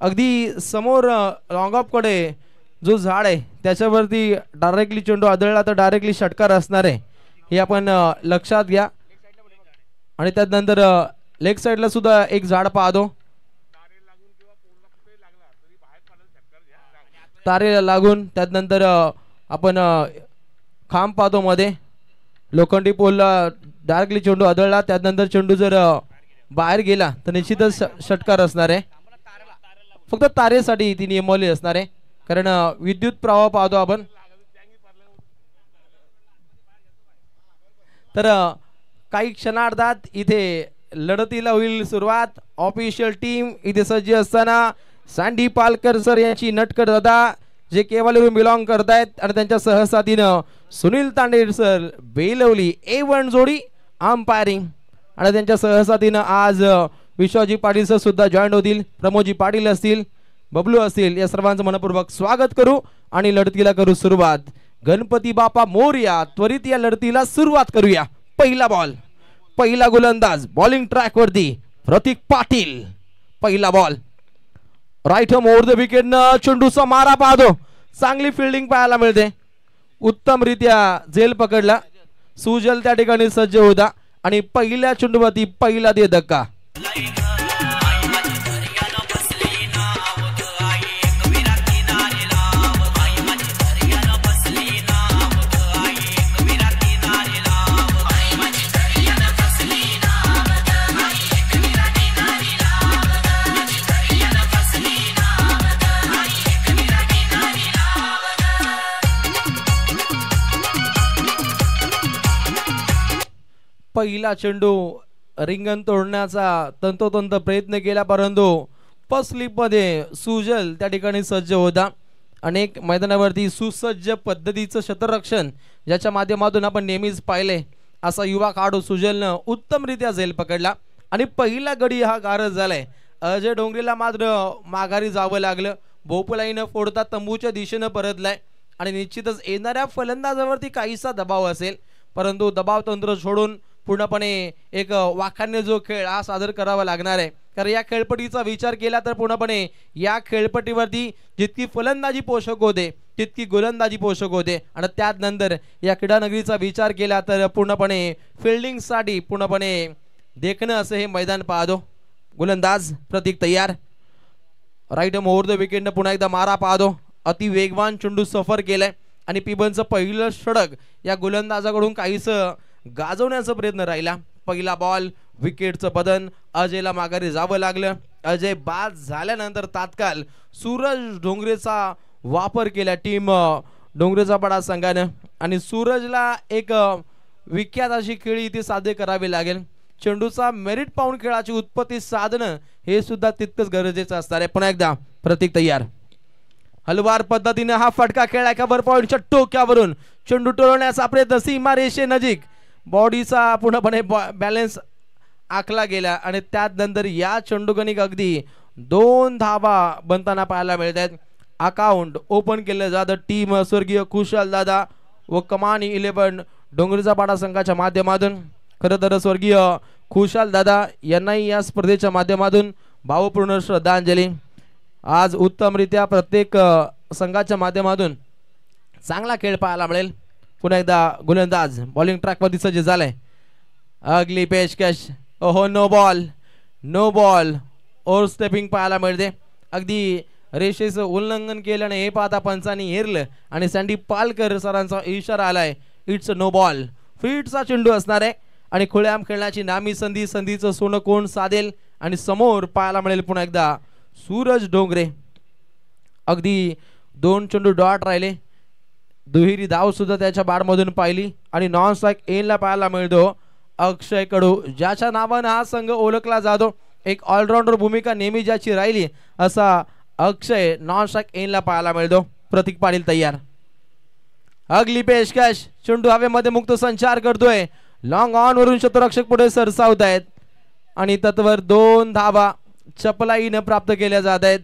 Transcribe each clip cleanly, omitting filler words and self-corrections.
अगदी समोर long of कडे जो झाड आहे त्याच्यावरती डायरेक्टली चेंडू आदळला तर डायरेक्टली षटकार असणार आहे, हे आपण लक्षात घ्या. आणि त्यानंतर लेग साइडला सुद्धा एक झाड पाहतो, तारेला लागून. त्यानंतर आपण खांब पाहतो मध्ये, लोखंडी पोलला डायरेक्टली चेंडू आदळला त्यानंतर चेंडू जर बाहेर गेला तर निश्चितच षटकार असणार आहे. फक्त तारेसाठी ती नियमावली असणार आहे, कारण विद्युत प्रवाह पाहतो आपण. तर काही क्षणार्धात इथे लढतीला होईल सुरुवात. ऑफिशियल टीम इथे सज्ज असताना सँडी पालकर सर यांची नटखट दादा जे केवळवरून बिलॉंग करतायत आणि त्यांच्या सहसाथीनं सुनील तांडे सर बेलवली A1 जोडी अंपायरिंग आणि त्यांच्या सहसाथीनं आज विश्वजी पाटील सर सुद्धा जॉईन होतील. प्रमोदजी पाटील असतील, बबलू असतील, या सर्वांचं मनपूर्वक स्वागत करू आणि लढतीला करू सुरुवात. गणपती बाप्पा मोरया. त्वरित या लढतीला सुरुवात करूया. पहिला बॉल, पहिला गोलंदाज बॉलिंग ट्रॅक वरती प्रतीक पाटील. पहिला ball right arm over the wicket न चेंडूचा मारा पाहतो, चांगली फिल्डिंग पाहायला मिळते. उत्तमरित्या झेल पकडला, सुजल त्या ठिकाणी सज्ज होता आणि पहिल्या चेंडूवरती पहिला दे धक्का. पहिला चेंडू रिंगण तोडण्याचा तंतोतंत प्रयत्न केला, परंतु पस्लिपमध्ये सुजल त्या ठिकाणी सज्ज होता. अनेक मैदानावरती सुसज्ज पद्धतीचं क्षेत्ररक्षण ज्याच्या माध्यमातून आपण नेहमीच पाहिले, असा युवा खेळाडू सुजलनं उत्तमरित्या झेल पकडला आणि पहिला गडी हा गारज झालाय. अजय डोंगरेला मात्र माघारी जावं लागलं. भोपलाईनं फोडता तंबूच्या दिशेनं परतलाय आणि निश्चितच येणाऱ्या फलंदाजावरती काहीसा दबाव असेल, परंतु दबाव तंत्र सोडून पूर्णपणे एक वाखाणणे जो खेळ हा सादर करावा लागणार आहे. कारण या खेळपट्टीचा विचार केला तर पूर्णपणे या खेळपट्टीवरती जितकी फलंदाजी पोषक होते तितकी गोलंदाजी पोषक होते आणि त्यानंतर या क्रीडानगरीचा विचार केला तर पूर्णपणे फिल्डिंगसाठी पूर्णपणे देखणं असं हे मैदान पाहतो. गोलंदाज प्रतीक तयार. राईट हॅम ओव्हर द विकेटनं पुन्हा एकदा मारा पाहतो. अति वेगवान चेंडू सफर केलाय आणि पिबनचं पहिलं षटक या गोलंदाजाकडून काहीसं गाजवण्याचा प्रयत्न राहिला. पहिला बॉल विकेटचं बदन, अजयला माघारी जावं लागलं. अजय बाद झाल्यानंतर तात्काळ सूरज डोंगरेचा वापर केला टीम डोंगरेचा पडा संघानं आणि सूरजला एक विख्यात अशी खेळी इथे साध्य करावी लागेल. चेंडूचा मेरिट पाहून खेळाची उत्पत्ती साधणं हे सुद्धा तितकंच गरजेचं असणार आहे. पुन्हा एकदा प्रतीक तयार. हलवार पद्धतीने हा फटका खेळला, कव्हर पॉइंटच्या टोक्यावरून चेंडू टोलवण्याचा प्रयत्न सीमा रेषे नजीक, बॉडीचा पूर्णपणे बॅलन्स आखला गेला आणि त्यानंतर या चेंडूगणिक अगदी 2 धावा बनताना पाहायला मिळत आहेत. अकाउंट ओपन केलं जातं टीम स्वर्गीय खुशाल दादा व कमान 11 डोंगरीचा पाडा संघाच्या माध्यमातून. खरं तर स्वर्गीय खुशाल दादा यांनाही या स्पर्धेच्या माध्यमातून भावपूर्ण श्रद्धांजली. आज उत्तमरित्या प्रत्येक संघाच्या माध्यमातून चांगला खेळ पाहायला मिळेल. पुन्हा एकदा गोलंदाज बॉलिंग ट्रॅक मध्ये सज्ज झालाय. अगली पेशकश, ओहो no ball, no ball. Overstepping पाहायला मिळते. अगदी रेषेचं उल्लंघन केल्याने हे पाहता पंचांनी हेरलं आणि सँडी पालकर सरांचा इशारा आलाय, इट्स नो बॉल. फीटचा चेंडू असणार आहे आणि खुळ्याम खेळण्याची नामी संधी, संधीचं सोनं कोण साधेल आणि समोर पाहायला मिळेल पुन्हा एकदा सूरज डोंगरे. अगदी 2 चेंडू डॉट राहिले. दुहेरी धाव सुद्धा त्याच्या बॅटमधून पाहिली आणि नॉन स्ट्राइक एनला पाहायला मिळतो अक्षय कडू, ज्याच्या नावानं हा संघ ओळखला जातो. एक ऑलराऊंडर भूमिका नेहमी ज्याची राहिली असा अक्षय नॉन स्ट्राइक एनला पाहायला मिळतो. प्रतीक पाटील तयार. अगली पेशकश, चेंडू हवेमध्ये मुक्त संचार करतोय. लॉंग ऑन वरून क्षेत्ररक्षक पुढे सरसावत आहेत आणि तत्वर 2 धावा चपलाईनं प्राप्त केल्या जात आहेत.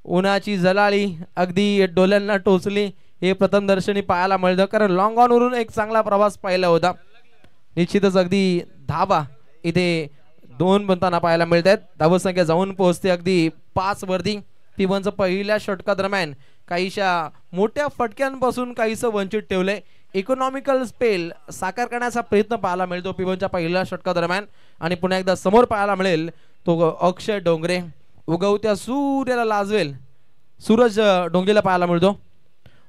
उन्हाची झलाळी अगदी डोल्यांना टोचली हे प्रथम दर्शनी पाहायला मिळतं, कारण लॉंग ऑन वरून एक चांगला प्रवास पाहिला होता. निश्चितच अगदी धावा इथे 2 बनताना पाहायला मिळत आहेत. धावसंख्या जाऊन पोहोचते अगदी 5 वरती. P1चं पहिल्या षटकादरम्यान काहीशा मोठ्या फटक्यांपासून काहीसं वंचित ठेवलंय. इकॉनॉमिकल स्पेल साकार करण्याचा प्रयत्न पाहायला मिळतो P1च्या पहिल्या षटकादरम्यान. आणि पुन्हा एकदा समोर पाहायला मिळेल तो अक्षय डोंगरे. उगवत्या सूर्याला लाजवेल सूरज डोंगरेला पाहायला मिळतो.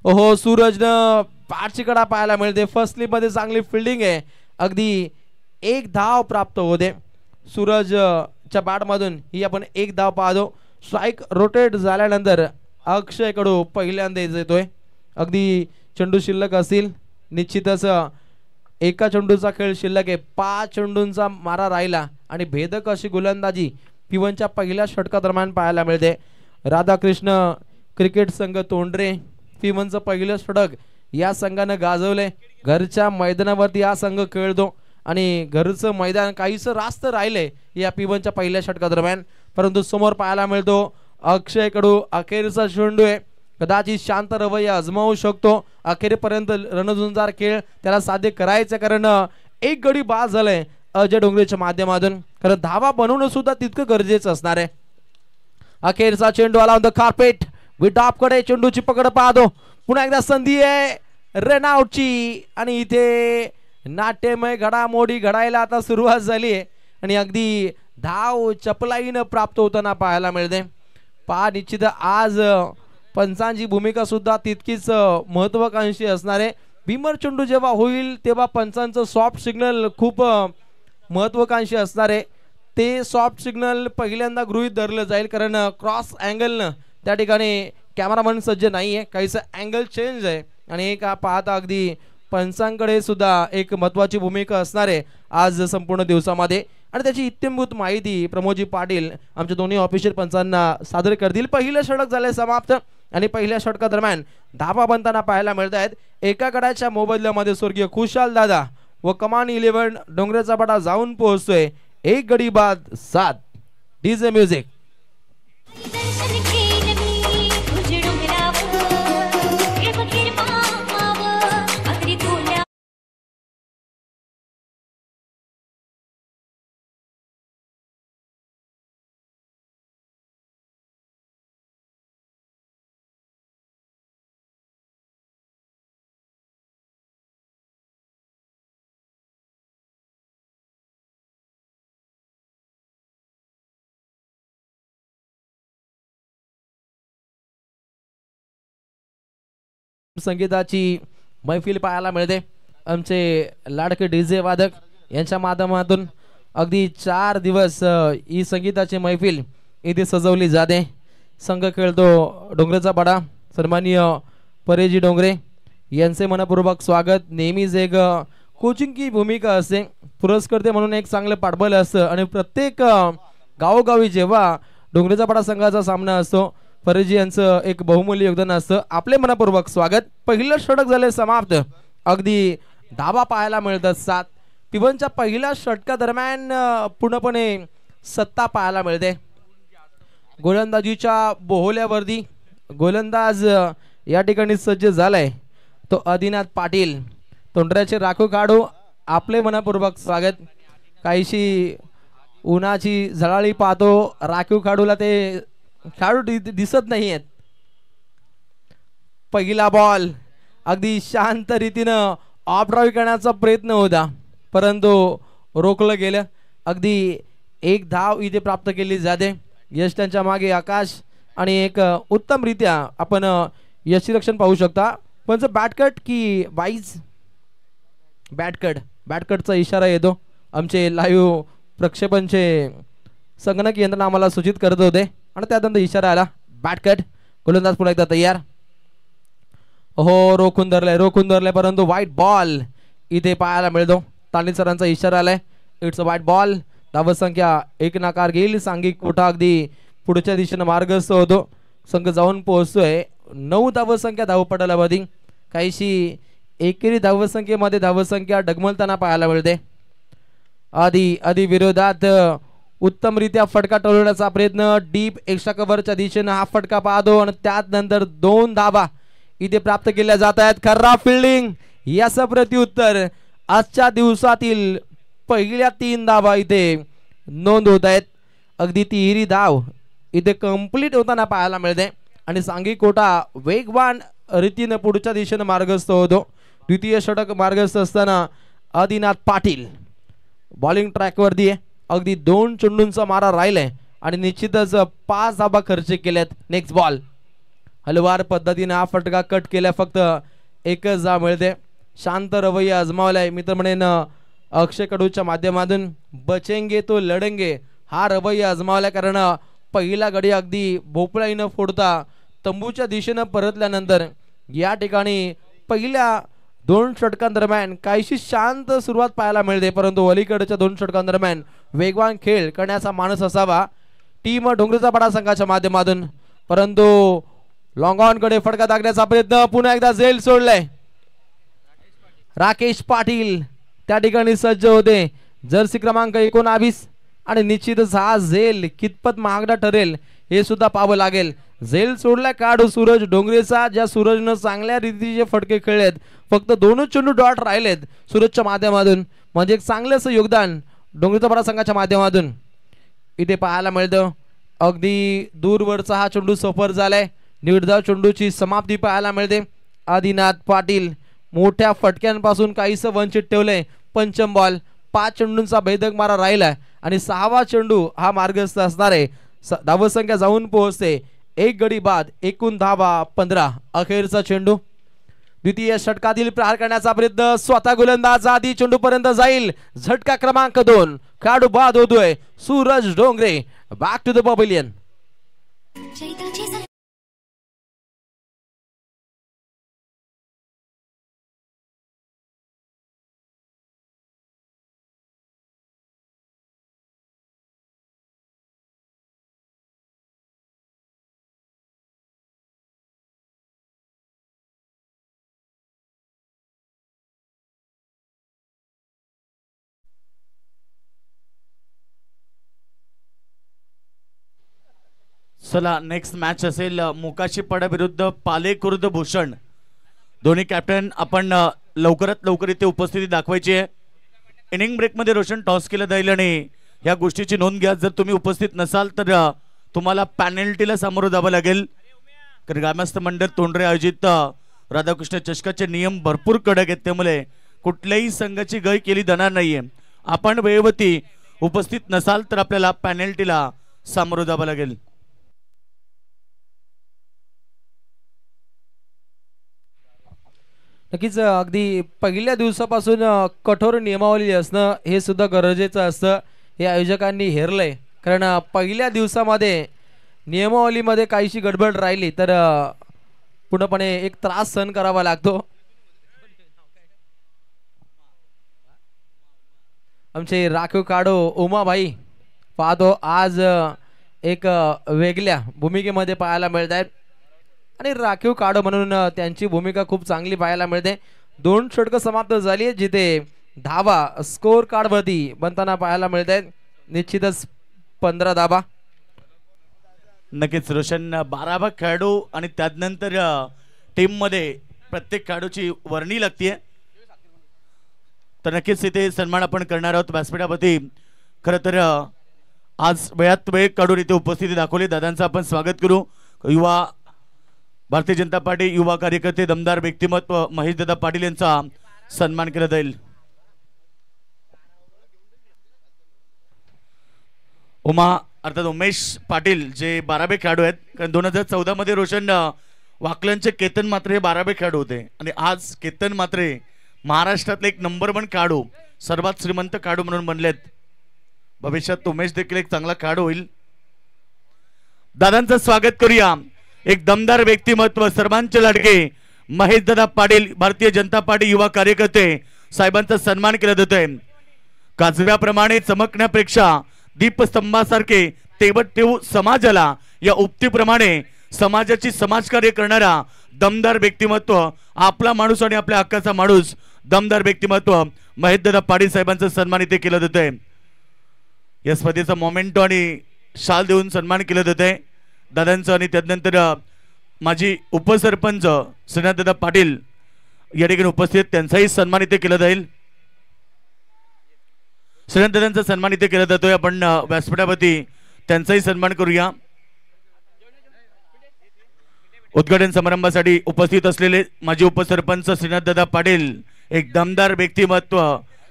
ओहो, सूरजनं पाठची कडा पाहायला मिळते. फर्स्ट स्लिपमध्ये चांगली फिल्डिंग आहे. अगदी 1 धाव प्राप्त होते सूरजच्या बॅटमधून. ही आपण 1 धाव पाहतो. स्ट्राईक रोटेट झाल्यानंतर अक्षय कडू पहिल्यांदा येतोय. अगदी चेंडू शिल्लक असतील. निश्चितच एका चेंडूचा खेळ शिल्लक आहे. 5 चेंडूंचा मारा राहिला आणि भेदक अशी गोलंदाजी P1च्या पहिल्या षटकादरम्यान पाहायला मिळते. राधाकृष्ण क्रिकेट संघ तोंडरे P1चं पहिलं षटक या संघानं गाजवलंय. घरच्या मैदानावरती हा संघ खेळतो आणि घरचं मैदान काहीसं रास्त राहिलंय या P1च्या पहिल्या षटकादरम्यान. परंतु समोर पाहायला मिळतो अक्षय कडू अखेरचा चेंडू आहे. कदाचित शांत रवैया आजमावू शकतो. अखेरपर्यंत रणझुंजार खेळ त्याला साध्य करायचं, कारण 1 गडी बाद झालाय अजय डोंगरेच्या माध्यमातून. कारण धावा बनवणं सुद्धा तितकं गरजेचं असणार आहे. अखेरचा चेंडू आला ऑन द कार्पेट. विडापकडे चेंडूची पकड पाहतो. पुन्हा एकदा संधी आहे रनआउटची आणि इथे नाट्यमय घडामोडी घडायला आता सुरुवात झाली आहे आणि अगदी धाव चपलाईनं प्राप्त होताना पाहायला मिळते. निश्चित आज पंचांची भूमिका सुद्धा तितकीच महत्वाकांक्षी असणार आहे. भीमर चेंडू जेव्हा होईल तेव्हा पंचांचं सॉफ्ट सिग्नल खूप महत्वाकांक्षी असणार आहे. ते सॉफ्ट सिग्नल पहिल्यांदा गृहीत धरलं जाईल, कारण क्रॉस अँगलनं त्या ठिकाणी कॅमेरामन सज्ज नाही आहे. काहीसं अँगल चेंज आहे आणि एक पाहता अगदी पंचांकडे सुद्धा एक महत्वाची भूमिका असणार आहे आज संपूर्ण दिवसामध्ये. आणि त्याची इत्यंभूत माहिती प्रमोदजी पाटील आमच्या दोन्ही ऑफिशियल पंचांना सादर करतील. पहिलं षटक झालंय समाप्त आणि पहिल्या षटकादरम्यान धावा बनताना पाहायला मिळत आहेत. एका गडाच्या मोबदल्यामध्ये स्वर्गीय खुशाल दादा व कमान 11 डोंगरेचा बडा जाऊन पोहोचतोय. 1 गडी बाद 7. DJ music. संगीताची मैफिल पाहायला मिळते. आमचे लाडके डीजे वादक यांच्या माध्यमातून अगदी 4 दिवस ही संगीताची मैफिल इथे सजवली जाते. संघ खेळतो डोंगरेचा पाडा. सन्माननीय परेजी डोंगरे यांचे मनपूर्वक स्वागत. नेहमीच एक कोचिंग की भूमिका असते. पुरस्कर्ते म्हणून एक चांगलं पाठबळ असतं आणि प्रत्येक गावोगावी जेव्हा डोंगरेचा पाडा संघाचा सामना असतो परेजी यांचं एक बहुमूल्य योगदान असतं. आपले मनपूर्वक स्वागत. पहिलं षटक झाले समाप्त. अगदी धावा पाहायला मिळतात 7. P1च्या पहिल्या षटकादरम्यान पूर्णपणे सत्ता पाहायला मिळते. गोलंदाजीच्या बोहोल्यावरती गोलंदाज या ठिकाणी सज्ज झालाय तो आदिनाथ पाटील. तोंडऱ्याचे राखू काढू आपले मनपूर्वक स्वागत. काहीशी उन्हाची झळाळी पाहतो. राखीव काढूला ते खेळाडू दिसत नाही आहेत. पहिला बॉल अगदी शांत रीतीनं ऑफ ड्राईव्ह करण्याचा प्रयत्न होता, परंतु रोखलं गेलं. अगदी 1 धाव इथे प्राप्त केली जाते. यश त्यांच्या मागे आकाश आणि एक उत्तमरित्या आपण यशरक्षण पाहू शकता. पण बॅटकट की वाईज बॅटकटचा इशारा येतो. आमचे लाईव्ह प्रक्षेपणचे संगणक यंत्रणा आम्हाला सूचित करत होते आणि त्यानंतर इशारा आला बॅटकट. गोलंदाज पुन्हा एकदा तयार. हो, रोखून धरलाय परंतु व्हाईट बॉल इथे पाहायला मिळतो. तांडे सरांचा इशारा आलाय. It's a white ball. धावसंख्या 1 नकार घेईल. सांघिक कोठा अगदी पुढच्या दिशेने मार्गस्थ होतो. संघ जाऊन पोहोचतोय 9 धावसंख्या धावपटालावधी. काहीशी एकेरी धावसंख्येमध्ये धावसंख्या डगमलताना पाहायला मिळते. आधी विरोधात उत्तमरित्या फटका टोलवण्याचा प्रयत्न. डीप एक्स्ट्रा कव्हरच्या दिशेने हा फटका पाहतो आणि त्यानंतर 2 धावा इथे प्राप्त केल्या जात आहेत. खराब फिल्डिंग याचं प्रत्युत्तर. आजच्या दिवसातील पहिल्या 3 धावा इथे नोंद होत आहेत. अगदी तिहेरी धाव इथे कंप्लीट होताना पाहायला मिळते आणि सांगी कोटा वेगवान रीतीने पुढच्या दिशेने मार्गस्थ होतो. द्वितीय षटक मार्गस्थ असताना आदिनाथ पाटील बॉलिंग ट्रॅकवरती आहे. अगदी 2 चेंडूंचा मारा राहिलाय आणि निश्चितच 5 धाबा खर्च केल्यात. नेक्स्ट बॉल हलवार पद्धतीने हा फटका कट केला. फक्त एकच धाव मिळते. शांत रवैया आजमावलाय मित्र म्हणेन अक्षय कडूच्या माध्यमातून. बचेंगे तो लढेंगे हा रवैया आजमावलाय. कारण पहिला गडी अगदी भोपळाई न फोडता तंबूच्या दिशेनं परतल्यानंतर या ठिकाणी पहिल्या 2 षटकांदरम्यान काहीशी शांत सुरुवात पाहायला मिळते. परंतु अलीकडच्या 2 षटकांदरम्यान वेगवान खेळ करण्याचा मानस असावा टीम डोंगरीचा पाडा संघाच्या माध्यमातून. परंतु लॉंग ऑन कडे फटका टाकण्याचा प्रयत्न पुन्हा एकदा झेल सोडलाय. राकेश पाटील त्या ठिकाणी सज्ज होते. जर्सी क्रमांक 19 आणि निश्चितच हा झेल कितपत महागडा ठरेल हे सुद्धा पाहावं लागेल. झेल सोडला काढू सूरज डोंगरेचा. ज्या सूरजनं चांगल्या रीतीचे फटके खेळलेत. फक्त 2 चेंडू डॉट राहिलेत सूरजच्या माध्यमातून. म्हणजे एक चांगलं असं योगदान डोंगरीचा पाडा संघाच्या माध्यमातून इथे पाहायला मिळतं. अगदी दूरवरचा हा चेंडू सफर झालाय. निर्धाव चेंडूची समाप्ती पाहायला मिळते. आदिनाथ पाटील मोठ्या फटक्यांपासून काहीसं वंचित ठेवलंय. पंचम बॉल 5 चेंडूंचा भेदक मारा राहिला आणि 6वा चेंडू हा मार्गस्थ असणार आहे. धावसंख्या जाऊन पोहोचते 1 गडी बाद. एकूण धावा 15. अखेरचा चेंडू द्वितीय षटकातील प्रहार करण्याचा प्रयत्न. स्वतः गोलंदाज आधी चेंडू पर्यंत जाईल. झटका क्रमांक 2 खेळाडू बाद होतोय Suraj Dongre. Back to the pavilion. चला नेक्स्ट मॅच असेल मोकाशी पाडा विरुद्ध पाले खुर्द भूषण. दोन्ही कॅप्टन आपण लवकरात लवकर इथे उपस्थिती दाखवायची आहे. इनिंग ब्रेक मध्ये रोशन टॉस केलं जाईल आणि या गोष्टीची नोंद घ्या. जर तुम्ही उपस्थित नसाल तर तुम्हाला पॅनल्टीला सामोरं जावं लागेल. कारण ग्रामस्थ मंडळ तोंडरे आयोजित राधाकृष्ण चषकाचे नियम भरपूर कडक आहेत. त्यामुळे कुठल्याही संघाची गय केली जाणार नाहीये. आपण वेळेवरती उपस्थित नसाल तर आपल्याला पॅनल्टीला सामोरं जावं लागेल. नक्कीच अगदी पहिल्या दिवसापासून कठोर नियमावली असणं हे सुद्धा गरजेचं असतं. हे आयोजकांनी हेरलंय. कारण पहिल्या दिवसामध्ये नियमावलीमध्ये काहीशी गडबड राहिली तर पूर्णपणे एक त्रास सहन करावा लागतो. आमचे राखीव काढो उमाबाई पाहतो आज एक वेगळ्या भूमिकेमध्ये पाहायला मिळत आहेत आणि राखीव काढो म्हणून त्यांची भूमिका खूप चांगली पाहायला मिळते. 2 षटकं समाप्त झाली जिथे धावा स्कोर कार्ड वरती बनताना पाहायला मिळत आहेत. निश्चितच 15 धावा. नक्कीच रोशन 12 खेळाडू आणि त्यानंतर टीम मध्ये प्रत्येक खेळाडूची वर्णी लागते. तर नक्कीच इथे सन्मान आपण करणार आहोत व्यासपीठावरती. खरं तर आज वेळात वेळ काढून इथे उपस्थिती दाखवली. दादांचं आपण स्वागत करू. युवा भारतीय जनता पार्टी युवा कार्यकर्ते दमदार व्यक्तिमत्व महेश दादा पाटील यांचा सन्मान केला जाईल. उमा अर्थात उमेश पाटील जे 12वे खेळाडू आहेत. कारण 2014 मध्ये रोशन वाकलनचे केतन मात्रे हे 12वे खेळाडू होते आणि आज केतन मात्रे महाराष्ट्रातले एक नंबर 1 खेळाडू सर्वात श्रीमंत खेळाडू म्हणून बनलेत. भविष्यात उमेश देखील एक चांगला खेळाडू होईल. दादांचं स्वागत करूया. एक दमदार व्यक्तिमत्व सर्वांचे लाडके महेश दादा पाटील भारतीय जनता पार्टी युवा कार्यकर्ते साहेबांचा सन्मान केला जातोय. काजव्याप्रमाणे चमकण्यापेक्षा दीपस्तंभासारखे तेवत ठेवू समाजाला या उक्तीप्रमाणे समाजाची समाजकार्य करणारा दमदार व्यक्तिमत्व आपला माणूस आणि आपल्या हक्काचा माणूस दमदार व्यक्तिमत्व महेश दादा पाटील साहेबांचा सन्मान इथे केला जातोय. या स्पर्धेचा मोमेंटो आणि शाल देऊन सन्मान केला जातोय दादांचं. आणि त्यानंतर माजी उपसरपंच श्रीनाथदादा पाटील या ठिकाणी उपस्थित त्यांचाही सन्मान इथे केला जाईल. श्रीनाथदादांचा सन्मान इथे केला जातोय. आपण व्यासपीठावरती त्यांचाही सन्मान करूया. उद्घाटन समारंभासाठी उपस्थित असलेले माजी उपसरपंच श्रीनाथदादा पाटील एक दमदार व्यक्तिमत्व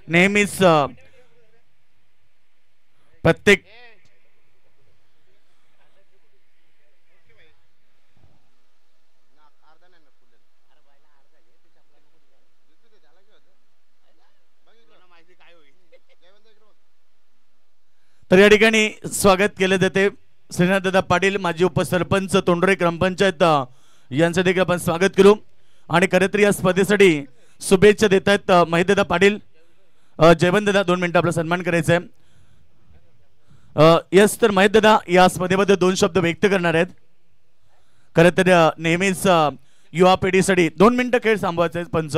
नेहमीच प्रत्येक तर या ठिकाणी स्वागत केले जाते श्रीनाथदादा पाटील माजी उपसरपंच तोंडरे ग्रामपंचायत यांचं देखील आपण स्वागत करू आणि खरं तर या स्पर्धेसाठी शुभेच्छा देत आहेत महेशदादा पाटील. जयवंतदादा 2 मिनिटं आपला सन्मान करायचा आहे. यस तर महेशदादा या स्पर्धेबद्दल 2 शब्द व्यक्त करणार आहेत. खरं तर नेहमीच युवा पिढीसाठी 2 मिनिटं खेळ थांबवायचा आहे पंच.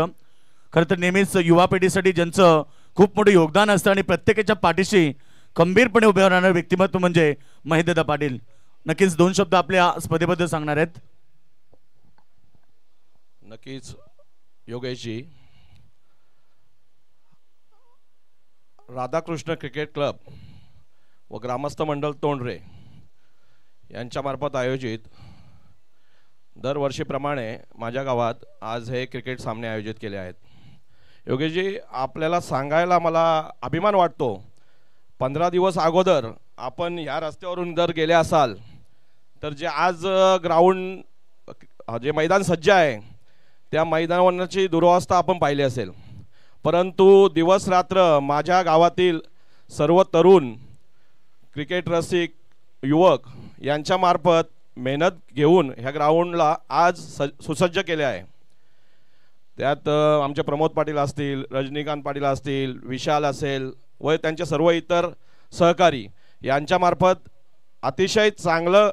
खरं तर नेहमीच युवा पिढीसाठी ज्यांचं खूप मोठं योगदान असतं आणि प्रत्येकाच्या पाठीशी खंबीरपणे उभे राहणारे व्यक्तिमत्व म्हणजे महेशदादा पाटील. नक्कीच 2 शब्द आपल्या स्पर्धेबद्दल सांगणार आहेत. नक्कीच योगेशजी, राधाकृष्ण क्रिकेट क्लब व ग्रामस्थ मंडळ तोंडरे यांच्यामार्फत आयोजित दरवर्षीप्रमाणे माझ्या गावात आज हे क्रिकेट सामने आयोजित केले आहेत. योगेशजी, आपल्याला सांगायला मला अभिमान वाटतो, 15 दिवस अगोदर आपण ह्या रस्त्यावरून जर गेले असाल तर जे आज ग्राउंड जे मैदान सज्ज आहे त्या मैदानावरची दुरवस्था आपण पाहिली असेल. परंतु दिवस रात्र माझ्या गावातील सर्व तरुण क्रिकेट रसिक युवक यांच्यामार्फत मेहनत घेऊन ह्या ग्राउंडला आज सुसज्ज केले आहे. त्यात आमचे प्रमोद पाटील असतील, रजनीकांत पाटील असतील, विशाल असेल व त्यांचे सर्व इतर सहकारी यांच्यामार्फत अतिशय चांगलं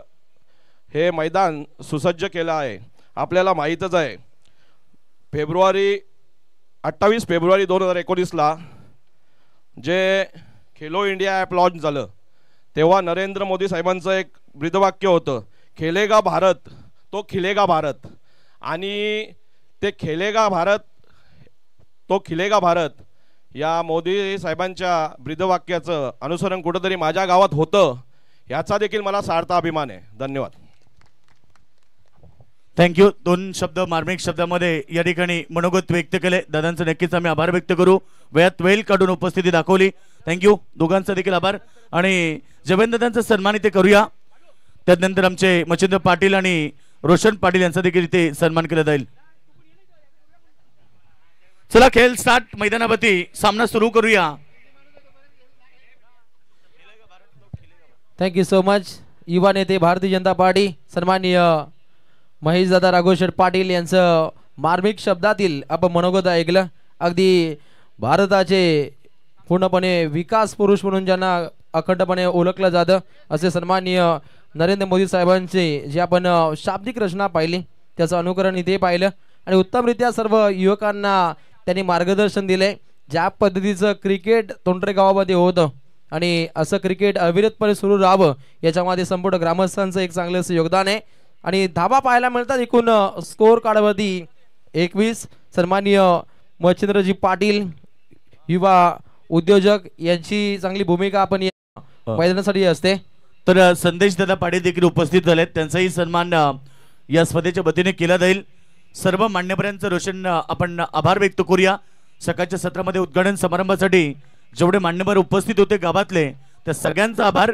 हे मैदान सुसज्ज केलं आहे. आपल्याला माहीतच आहे 28 फेब्रुवारी 2019ला जे खेलो इंडिया ॲप लॉन्च झालं तेव्हा नरेंद्र मोदी साहेबांचं एक ब्रीदवाक्य होतं, खेलेगा भारत तो खिलेगा भारत. आणि ते खेलेगा भारत तो खिलेगा भारत या मोदी साहेबांच्या ब्रीदवाक्याचं अनुसरण कुठंतरी माझ्या गावात होतं, याचा देखील मला सार्थ अभिमान आहे. धन्यवाद. थँक्यू. 2 शब्द मार्मिक शब्दामध्ये या ठिकाणी मनोगत व्यक्त केले. दादांचं नक्कीच आम्ही आभार व्यक्त करू. वेळात वेळ काढून उपस्थिती दाखवली. थँक्यू. दोघांचा देखील आभार. आणि जयवंतदादांचा सन्मान इथे करूया. त्यानंतर आमचे मच्छिंद्र पाटील आणि रोशन पाटील यांचा देखील इथे सन्मान केला जाईल. चला खेळ स्टार्ट. मैदानावरती सामना सुरू करूया. Thank you so much. युवा नेते भारतीय जनता पार्टी सन्माननीय महेशदादा राघोशेठ पाटील यांचं मार्मिक शब्दातील आपण मनोगत ऐकलं. अगदी भारताचे पूर्णपणे विकास पुरुष म्हणून ज्यांना अखंडपणे ओळखलं जातं असे सन्माननीय नरेंद्र मोदी साहेबांचे जे आपण शाब्दिक रचना पाहिली त्याचं अनुकरण इथे पाहिलं आणि उत्तमरित्या सर्व युवकांना त्यांनी मार्गदर्शन दिले. ज्या पद्धतीचं क्रिकेट तोंडरे गावामध्ये होतं आणि असं क्रिकेट अविरतपणे सुरू राहावं याच्यामध्ये संपूर्ण ग्रामस्थांचं एक चांगलं असं योगदान आहे. आणि धाबा पाहायला मिळतात. एकूण स्कोअर कार्डवरती 21. सन्माननीय मच्छिंद्रजी पाटील युवा उद्योजक यांची चांगली भूमिका आपण या मैदानासाठी असते. तर संदेश दादा पाटील देखील उपस्थित झालेत. त्यांचाही सन्मान या स्पर्धेच्या वतीने केला जाईल. सर्व मान्यवरांचं रोशन आपण आभार व्यक्त करूया. सकाळच्या सत्रामध्ये उद्घाटन समारंभासाठी जेवढे मान्यवर उपस्थित होते गावातले त्या सगळ्यांचा आभार.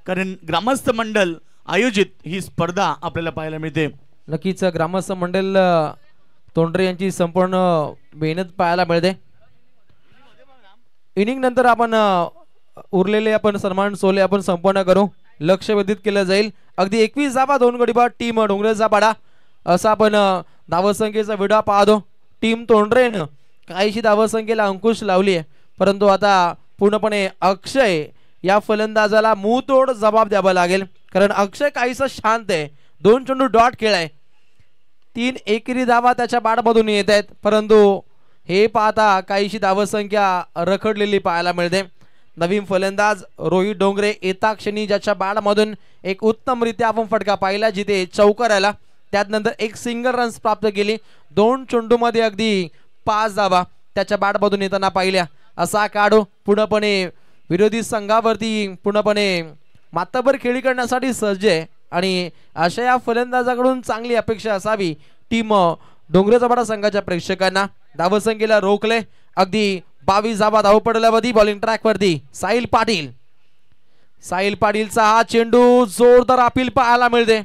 कारण ग्रामस्थ मंडळ आयोजित ही स्पर्धा आपल्याला पाहायला मिळते. नक्कीच ग्रामस्थ मंडळ तोंडरे यांची संपूर्ण मेहनत पाहायला मिळते. इनिंग नंतर आपण उरलेले आपण सन्मान सोहळे आपण संपन्न करू. लक्ष वेधित केलं जाईल. अगदी 21 धावा 2 गडी बाद टीम डोंगरेचा पाडा असा आपण धावसंख्येचा विडा पाहतो. टीम तोंडरेनं काहीशी धावसंख्येला अंकुश लावली आहे, परंतु आता पूर्णपणे अक्षय या फलंदाजाला मुंहतोड जबाब द्यावा लागेल. कारण अक्षय काहीसा शांत आहे. 2 चेंडू डॉट खेळाय, 3 एकेरी धावा त्याच्या बॅटमधून येत आहेत, परंतु हे पाहता काहीशी धावसंख्या रखडलेली पाहायला मिळते. नवीन फलंदाज रोहित डोंगरे येता क्षणी ज्याच्या बॅटमधून एक उत्तमरित्या आपण फटका पाहिला जिथे चौकार आला, त्यानंतर एक सिंगल रन्स प्राप्त केली. 2 चेंडूमध्ये अगदी 5 धावा त्याच्या बॅटमधून येताना पाहिल्या. असा काढू पूर्णपणे विरोधी संघावरती पूर्णपणे मातबर खेळी करण्यासाठी सज्ज आहे आणि अशा या फलंदाजाकडून चांगली अपेक्षा असावी टीम डोंगरेचा पाडा संघाच्या प्रेक्षकांना. धावसंख्येला रोखले, अगदी 22 धावा धावपडल्यावरती बॉलिंग ट्रॅक वरती साहिल पाटील. साहिल पाटीलचा हा चेंडू जोरदार अपील पाहायला मिळते,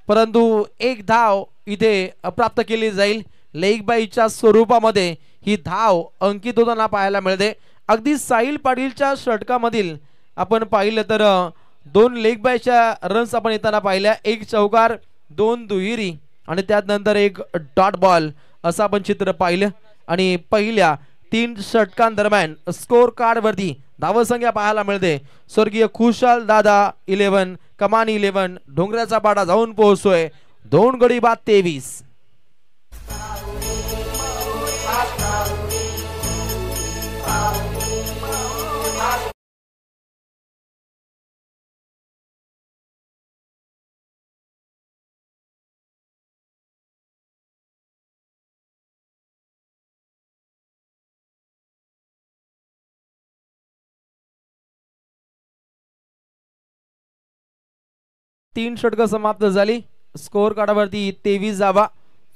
परंतु एक धाव इथे अप्राप्त केली जाईल. लेग बाईच्या स्वरूपामध्ये ही धाव अंकित होताना पाहायला मिळते. अगदी साहिल पाटीलच्या षटकामधील आपण पाहिलं तर 2 लेग बायच्या रन्स आपण येताना पाहिल्या, 1 चौकार 2 दुहेरी आणि त्यानंतर 1 डॉट बॉल असं आपण चित्र पाहिलं. आणि पहिल्या 3 षटकांदरम्यान स्कोर कार्ड वरती धावसंख्या पाहायला मिळते. स्वर्गीय खुशाल दादा 11, कमान 11, डोंगराचा पाडा जाऊन पोहोचतोय 2 गडी बाद 23. तीन षटकं समाप्त झाली. स्कोर कार्डावरती 23 धावा.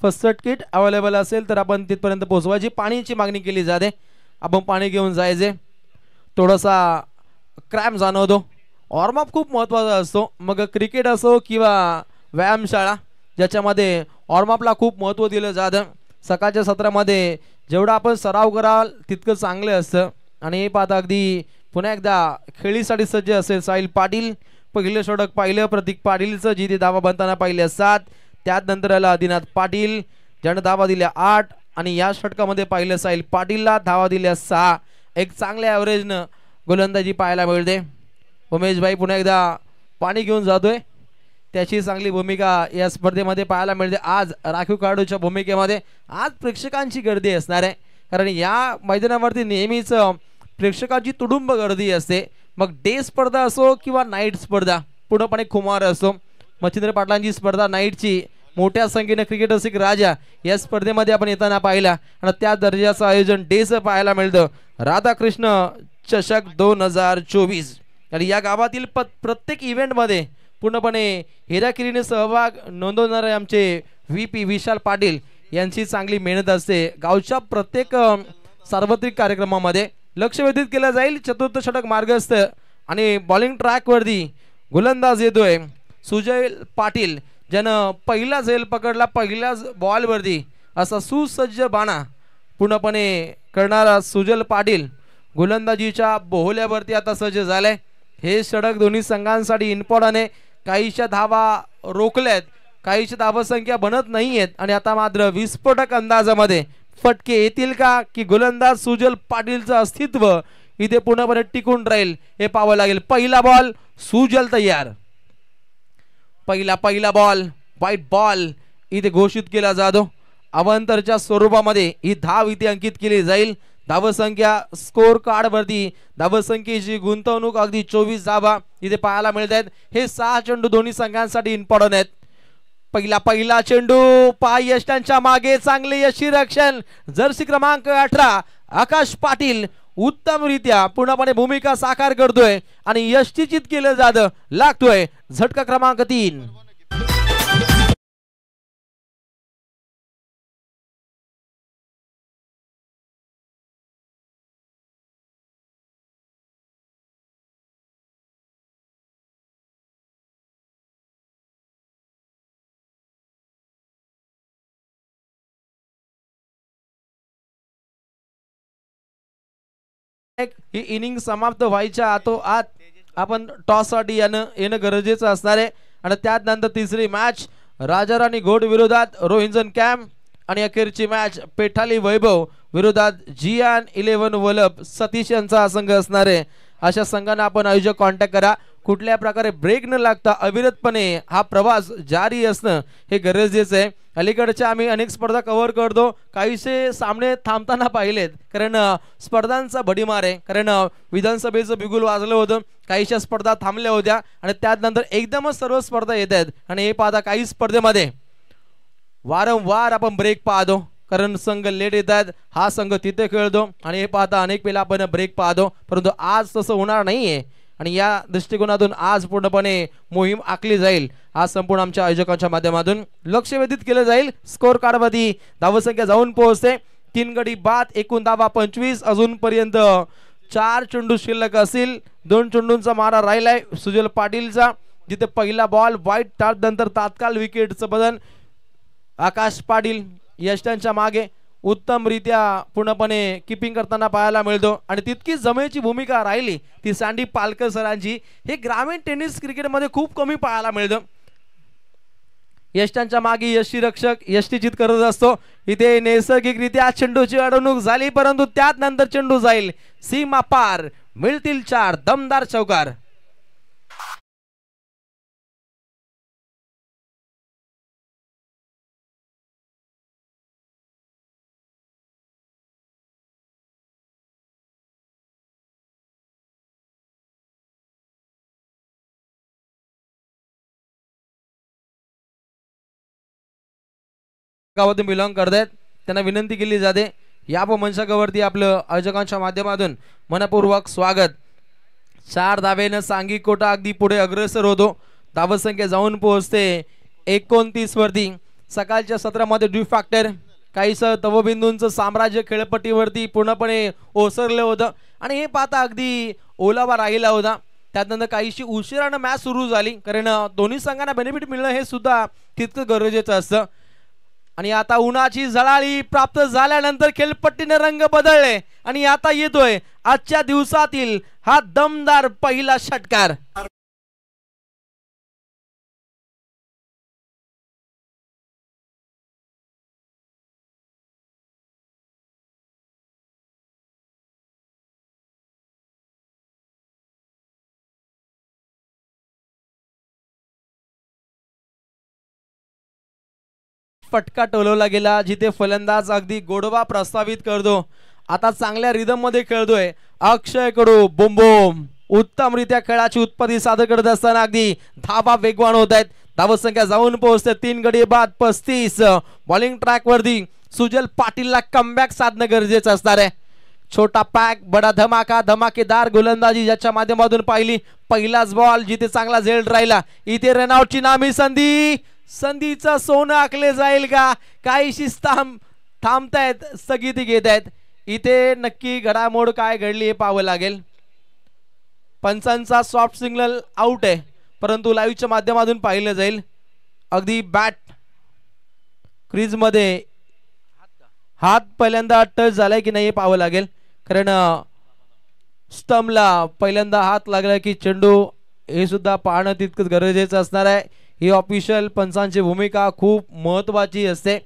फर्स्ट किट अवेलेबल असेल तर आपण तिथपर्यंत पोहोचवायची. पाण्याची मागणी केली जाते, आपण पाणी घेऊन जायचे. थोडासा क्रॅम्प जाणवतो. वॉर्मअप खूप महत्त्वाचा असतो, मग क्रिकेट असो किंवा व्यायामशाळा ज्याच्यामध्ये वॉर्मअपला खूप महत्त्व दिलं जातं. सकाळच्या सत्रामध्ये जेवढा आपण सराव कराल तितकं चांगलं असतं. आणि हे पाहता अगदी पुन्हा एकदा खेळीसाठी सज्ज असेल साहिल पाटील. पहिलं षटक पाहिलं प्रतीक पाटीलचं, जिथे धावा बनताना पाहिल्या 7. त्यानंतर आला आदिनाथ पाटील ज्याने धावा दिल्या 8 आणि या षटकामध्ये पाहिलं साहिल पाटीलला धावा दिल्या 6. एक चांगल्या ॲव्हरेजनं गोलंदाजी पाहायला मिळते. उमेश भाई पुन्हा एकदा पाणी घेऊन जातोय, त्याची चांगली भूमिका या स्पर्धेमध्ये पाहायला मिळते. आज राखीव खेळाडूच्या भूमिकेमध्ये आज प्रेक्षकांची गर्दी असणार आहे, कारण या मैदानावरती नेहमीच प्रेक्षकांची तुडुंब गर्दी असते. मग डे स्पर्धा असो किंवा नाईट स्पर्धा पूर्णपणे खुमार असो. मच्छिंद्र पाटलांची स्पर्धा नाईटची मोठ्या संख्येने क्रिकेट रसिक राजा या स्पर्धेमध्ये आपण येताना पाहिला आणि त्या दर्जाचं आयोजन डेचं पाहायला मिळतं. राधाकृष्ण चषक 2024 आणि या गावातील प्रत्येक इव्हेंटमध्ये पूर्णपणे हेराकिरीने सहभाग नोंदवणारे आमचे VP विशाल पाटील यांची चांगली मेहनत असते. गावच्या प्रत्येक सार्वत्रिक कार्यक्रमामध्ये लक्ष वेधित केलं जाईल. चतुर्थ षटक मार्गस्थ आणि बॉलिंग ट्रॅक वरती गोलंदाज येतोय सुजय पाटील, ज्यानं पहिला झेल पकडला पहिल्याच बॉलवरती. असा सुसज्ज बाणा पूर्णपणे करणारा सुजल पाटील गोलंदाजीच्या बोहल्यावरती आता सज्ज झालाय. हे षटक दोन्ही संघांसाठी इम्पॉर्टंट आहे. काहीशा धावा रोखल्यात, काहीशा धावसंख्या बनत नाहीयेत आणि आता मात्र विस्फोटक अंदाजामध्ये फटके येतील का, की गोलंदाज सुजल पाटीलचं अस्तित्व इथे पूर्णपणे टिकून राहील हे पाहावं लागेल. पहिला बॉल सुजल तयार. पहिला बॉल व्हाईट बॉल इथे घोषित केला जातो. अवांतरच्या स्वरूपामध्ये ही धाव इथे अंकित केली जाईल. धावसंख्या स्कोर कार्ड वरती धावसंख्येची गुंतवणूक अगदी 24 धावा इथे पाहायला मिळत आहेत. हे 6 चेंडू दोन्ही संघांसाठी इम्पॉर्टंट आहेत. पहिला चेंडू पाय यष्टांच्या मागे चांगले यशी रक्षण. जर्सी क्रमांक 18 आकाश पाटील उत्तमरित्या पूर्णपणे भूमिका साकार करतोय आणि यष्टीचित केलं जातं. लागतोय झटका क्रमांक 3. ही इनिंग समाप्त व्हायच्या आत आपण टॉस साठी येणं गरजेचं असणार आहे. आणि त्यानंतर तिसरी मॅच राजाराणी घोड विरोधात रोहिंजन कॅम्प आणि अखेरची मॅच पेठाली वैभव विरोधात जियान 11 वलप सतीश यांचा संघ असणार आहे. अशा संघांना आपण आयोजक कॉन्टॅक्ट करा. कुठल्या प्रकारे ब्रेक न लागता अविरतपणे हा प्रवास जारी असणं हे गरजेचं आहे. अलीकडच्या आम्ही अनेक स्पर्धा कव्हर करतो, काहीसे सामने थांबताना पाहिलेत कारण स्पर्धांचा भडीमार आहे. कारण विधानसभेचं बिगुल वाजलं होतं, काहीशा स्पर्धा थांबल्या होत्या आणि त्यानंतर एकदमच सर्व स्पर्धा येत आहेत. आणि हे पाहता काही स्पर्धेमध्ये वारंवार आपण ब्रेक पाहतो कारण संघ लेट येतात, हा संघ तिथे खेळतो आणि हे पाहता अनेक वेळा आपण ब्रेक पाहतो. परंतु आज तसं होणार नाहीये. आणि या दृष्टिकोनातून आज पूर्णपणे मोहीम आखली जाईल. आज संपूर्ण आमच्या आयोजकांच्या माध्यमातून लक्ष वेधित केलं जाईल. स्कोर कार्डवरती धावसंख्या जाऊन पोहोचते 3 गडी बाद, एकूण धावा 25. अजूनपर्यंत 4 चेंडू शिल्लक असतील. 2 चेंडूंचा मारा राहिलाय सुजल पाटीलचा, जिथे पहिला बॉल वाईट टाप नंतर तात्काळ विकेटचं बदल. आकाश पाटील यष्टांच्या मागे उत्तमरित्या पूर्णपणे किपिंग करताना पाहायला मिळतो आणि तितकीच जमेची भूमिका राहिली ती सँडी पालकर सरांची. हे ग्रामीण टेनिस क्रिकेटमध्ये खूप कमी पाहायला मिळतं. यष्टांच्या मागे यष्टीरक्षक यष्टीचित करत असतो. इथे नैसर्गिकरित्या चेंडूची अडवणूक झाली, परंतु त्यात नंतर चेंडू जाईल सीमा पार. मिळतील 4 दमदार चौकार. गावातून बिलॉंग करतायत त्यांना विनंती केली जाते या मंचावरती आपलं आयोजकांच्या माध्यमातून मनपूर्वक स्वागत. 4 धावेनं सांघिक कोटा अगदी पुढे अग्रेसर होतो. धावसंख्या जाऊन पोहोचते 29 वरती. सकाळच्या सत्रामध्ये ड्यू फॅक्टर काहीसं तवबिंदूंचं साम्राज्य खेळपट्टीवरती पूर्णपणे ओसरलं होतं आणि हे पाहता अगदी ओलावा राहिला होता. त्यानंतर काहीशी उशिरानं मॅच सुरू झाली, कारण दोन्ही संघांना बेनिफिट मिळणं हे सुद्धा तितकं गरजेचं असतं. आणि आता उन्हाची झळाळी प्राप्त झाल्यानंतर खेळपट्टीने रंग बदलले आणि आता येतोय आजच्या दिवसातील हा दमदार पहिला षटकार. फटका टोलवला गेला, जिथे फलंदाज अगदी गोडवा प्रस्तावित करतो. आता चांगल्या रिदम मध्ये खेळतोय अक्षय कडू. बोंबोम उत्तमरित्या खेळाची उत्पत्ती सादर करत असताना अगदी धावा वेगवान होत आहेत. धावसंख्या जाऊन पोहोचते 3 गडी बाद 35. बॉलिंग ट्रॅक वरती सुजल पाटीलला कमबॅक साधणं गरजेचं असणार आहे. छोटा पॅक बडा धमाका, धमाकेदार गोलंदाजी ज्याच्या माध्यमातून पाहिली. पहिलाच बॉल जिथे चांगला झेल राहिला, इथे रनआउटची नामी संधी. संधीचं सोनं आखले जाईल का? काहीशी थांबतायत, स्थगिती घेत आहेत. इथे नक्की घडामोड काय घडली हे पाहावं लागेल. पंचांचा सॉफ्ट सिग्नल आउट आहे, परंतु लाईव्हच्या माध्यमातून पाहिलं जाईल. अगदी बॅट क्रीज मध्ये हात पहिल्यांदा टच झालाय की नाही हे पाहावं लागेल, कारण स्टंपला पहिल्यांदा हात लागला की चेंडू हे सुद्धा पाहणं तितकंच गरजेचं असणार आहे. ही ऑफिशियल पंचांची भूमिका खूप महत्त्वाची असते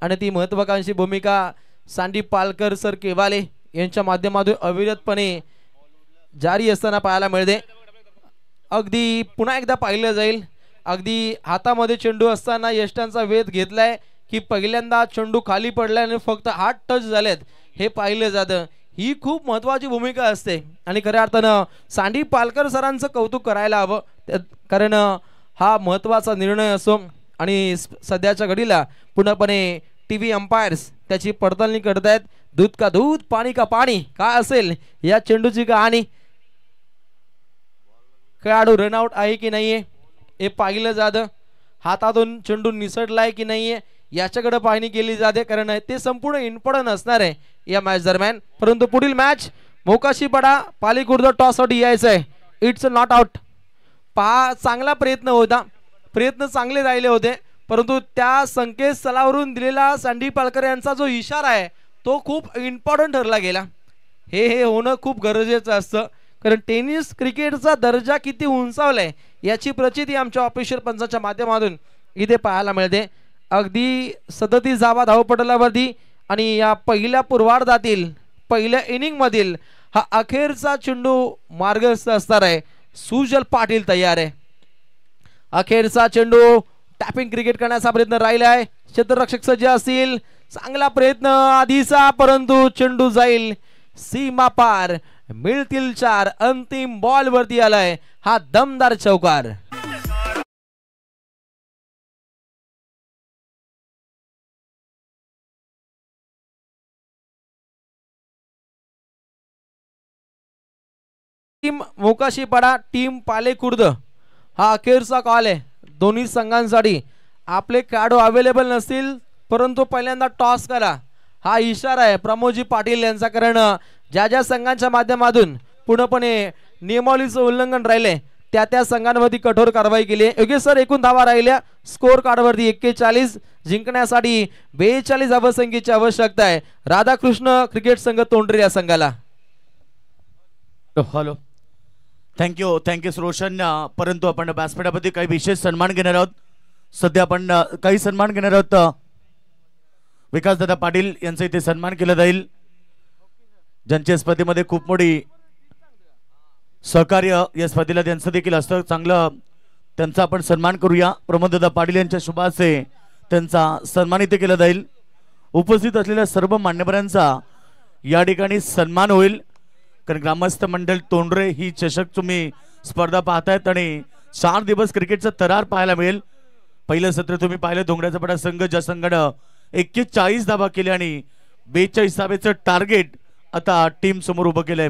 आणि ती महत्त्वाकांक्षी भूमिका सँडी पालकर सर केवाले यांच्या माध्यमातून अविरतपणे जारी असताना पाहायला मिळते. अगदी पुन्हा एकदा पाहिलं जाईल, अगदी हातामध्ये चेंडू असताना यष्टांचा वेध घेतलाय की पहिल्यांदा चेंडू खाली पडलाय आणि फक्त हात टच झालेत हे पाहिलं जातं. ही खूप महत्त्वाची भूमिका असते आणि खऱ्या अर्थानं सँडी पालकर सरांचं कौतुक करायला हवं, कारण हा महत्त्वाचा निर्णय असो आणि सध्याच्या घडीला पूर्णपणे टीव्ही अंपायर्स त्याची पडताळणी करतायत. दूध का दूध, पाणी का पाणी, काय असेल या चेंडूची कहाणी. खेळाडू रनआउट आहे की नाहीये हे पाहिलं जातं. हातातून चेंडू निसटलाय की नाहीये याच्याकडे पाहणी केली जाते, कारण ते संपूर्ण इम्पॉर्टंट असणार आहे या मॅच दरम्यान. परंतु पुढील मॅच मोकाशी पडा पालीखुर्द टॉस आउट यायचंय. It's not out. पहा, चांगला प्रयत्न होता, प्रयत्न चांगले राहिले होते, परंतु त्या संकेतस्थळावरून दिलेला सँडी पालकर यांचा जो इशारा आहे तो खूप इम्पॉर्टंट ठरला गेला. हे होणं खूप गरजेचं असतं, कारण टेनिस क्रिकेटचा दर्जा किती उंचावलाय याची प्रचिती आमच्या ऑफिशियल पंचाच्या माध्यमातून इथे पाहायला मिळते. अगदी 37 धावा धावपटलावरती आणि या पहिल्या पूर्वार्धातील पहिल्या इनिंग मधील हा अखेरचा चेंडू मार्गस्थ असणार आहे. सुजल पाटील तयार आहे. अखेरचा चेंडू टॅपिंग क्रिकेट करण्याचा प्रयत्न राहिला आहे. क्षेत्ररक्षक सज्ज असतील, चांगला प्रयत्न आधीचा, परंतु चेंडू जाईल सीमा पार. मिळतील 4. अंतिम बॉल वरती आलाय हा दमदार चौकार. टीम मोकाशीपाडा टीम पालेखुर्द हा अखेरचा कॉल आहे दोन्ही संघांसाठी. आपले खेळाडू अवेलेबल नसतील परंतु पहिल्यांदा टॉस करा हा इशारा आहे प्रमोदजी पाटील यांचा. कारण ज्या ज्या संघांच्या माध्यमातून पूर्णपणे नियमावलीचं उल्लंघन राहिले त्या संघांवरती कठोर कारवाई केली आहे. योग्य सर एकूण धावा राहिल्या स्कोर कार्डवरती 41. जिंकण्यासाठी 42 धावसंख्येची आवश्यकता आहे राधाकृष्ण क्रिकेट संघ तोंडरे या संघाला. Hello thank you Roshan. परंतु आपण व्यासपीठावरती काही विशेष सन्मान घेणार आहोत. सध्या आपण काही सन्मान घेणार आहोत. विकासदादा पाटील यांचा इथे सन्मान केला जाईल ज्यांच्या स्पर्धेमध्ये खूप मोठी सहकार्य या स्पर्धेला त्यांचं देखील असतं. चांगलं त्यांचा आपण सन्मान करूया. प्रमोददादा पाटील यांच्या शुभ हस्ते त्यांचा सन्मान इथे केला जाईल. उपस्थित असलेल्या सर्व मान्यवरांचा या ठिकाणी सन्मान होईल. कारण ग्रामस्थ मंडळ तोंडरे ही चषक तुम्ही स्पर्धा पाहतायत आणि 4 दिवस क्रिकेटचा थरार पाहायला मिळेल. पहिलं सत्र तुम्ही पाहिलं धोंगड्याचा पडा संघ ज्या संघानं 41 धावा केल्या आणि 42 धावेचं टार्गेट आता टीम समोर उभं केलंय.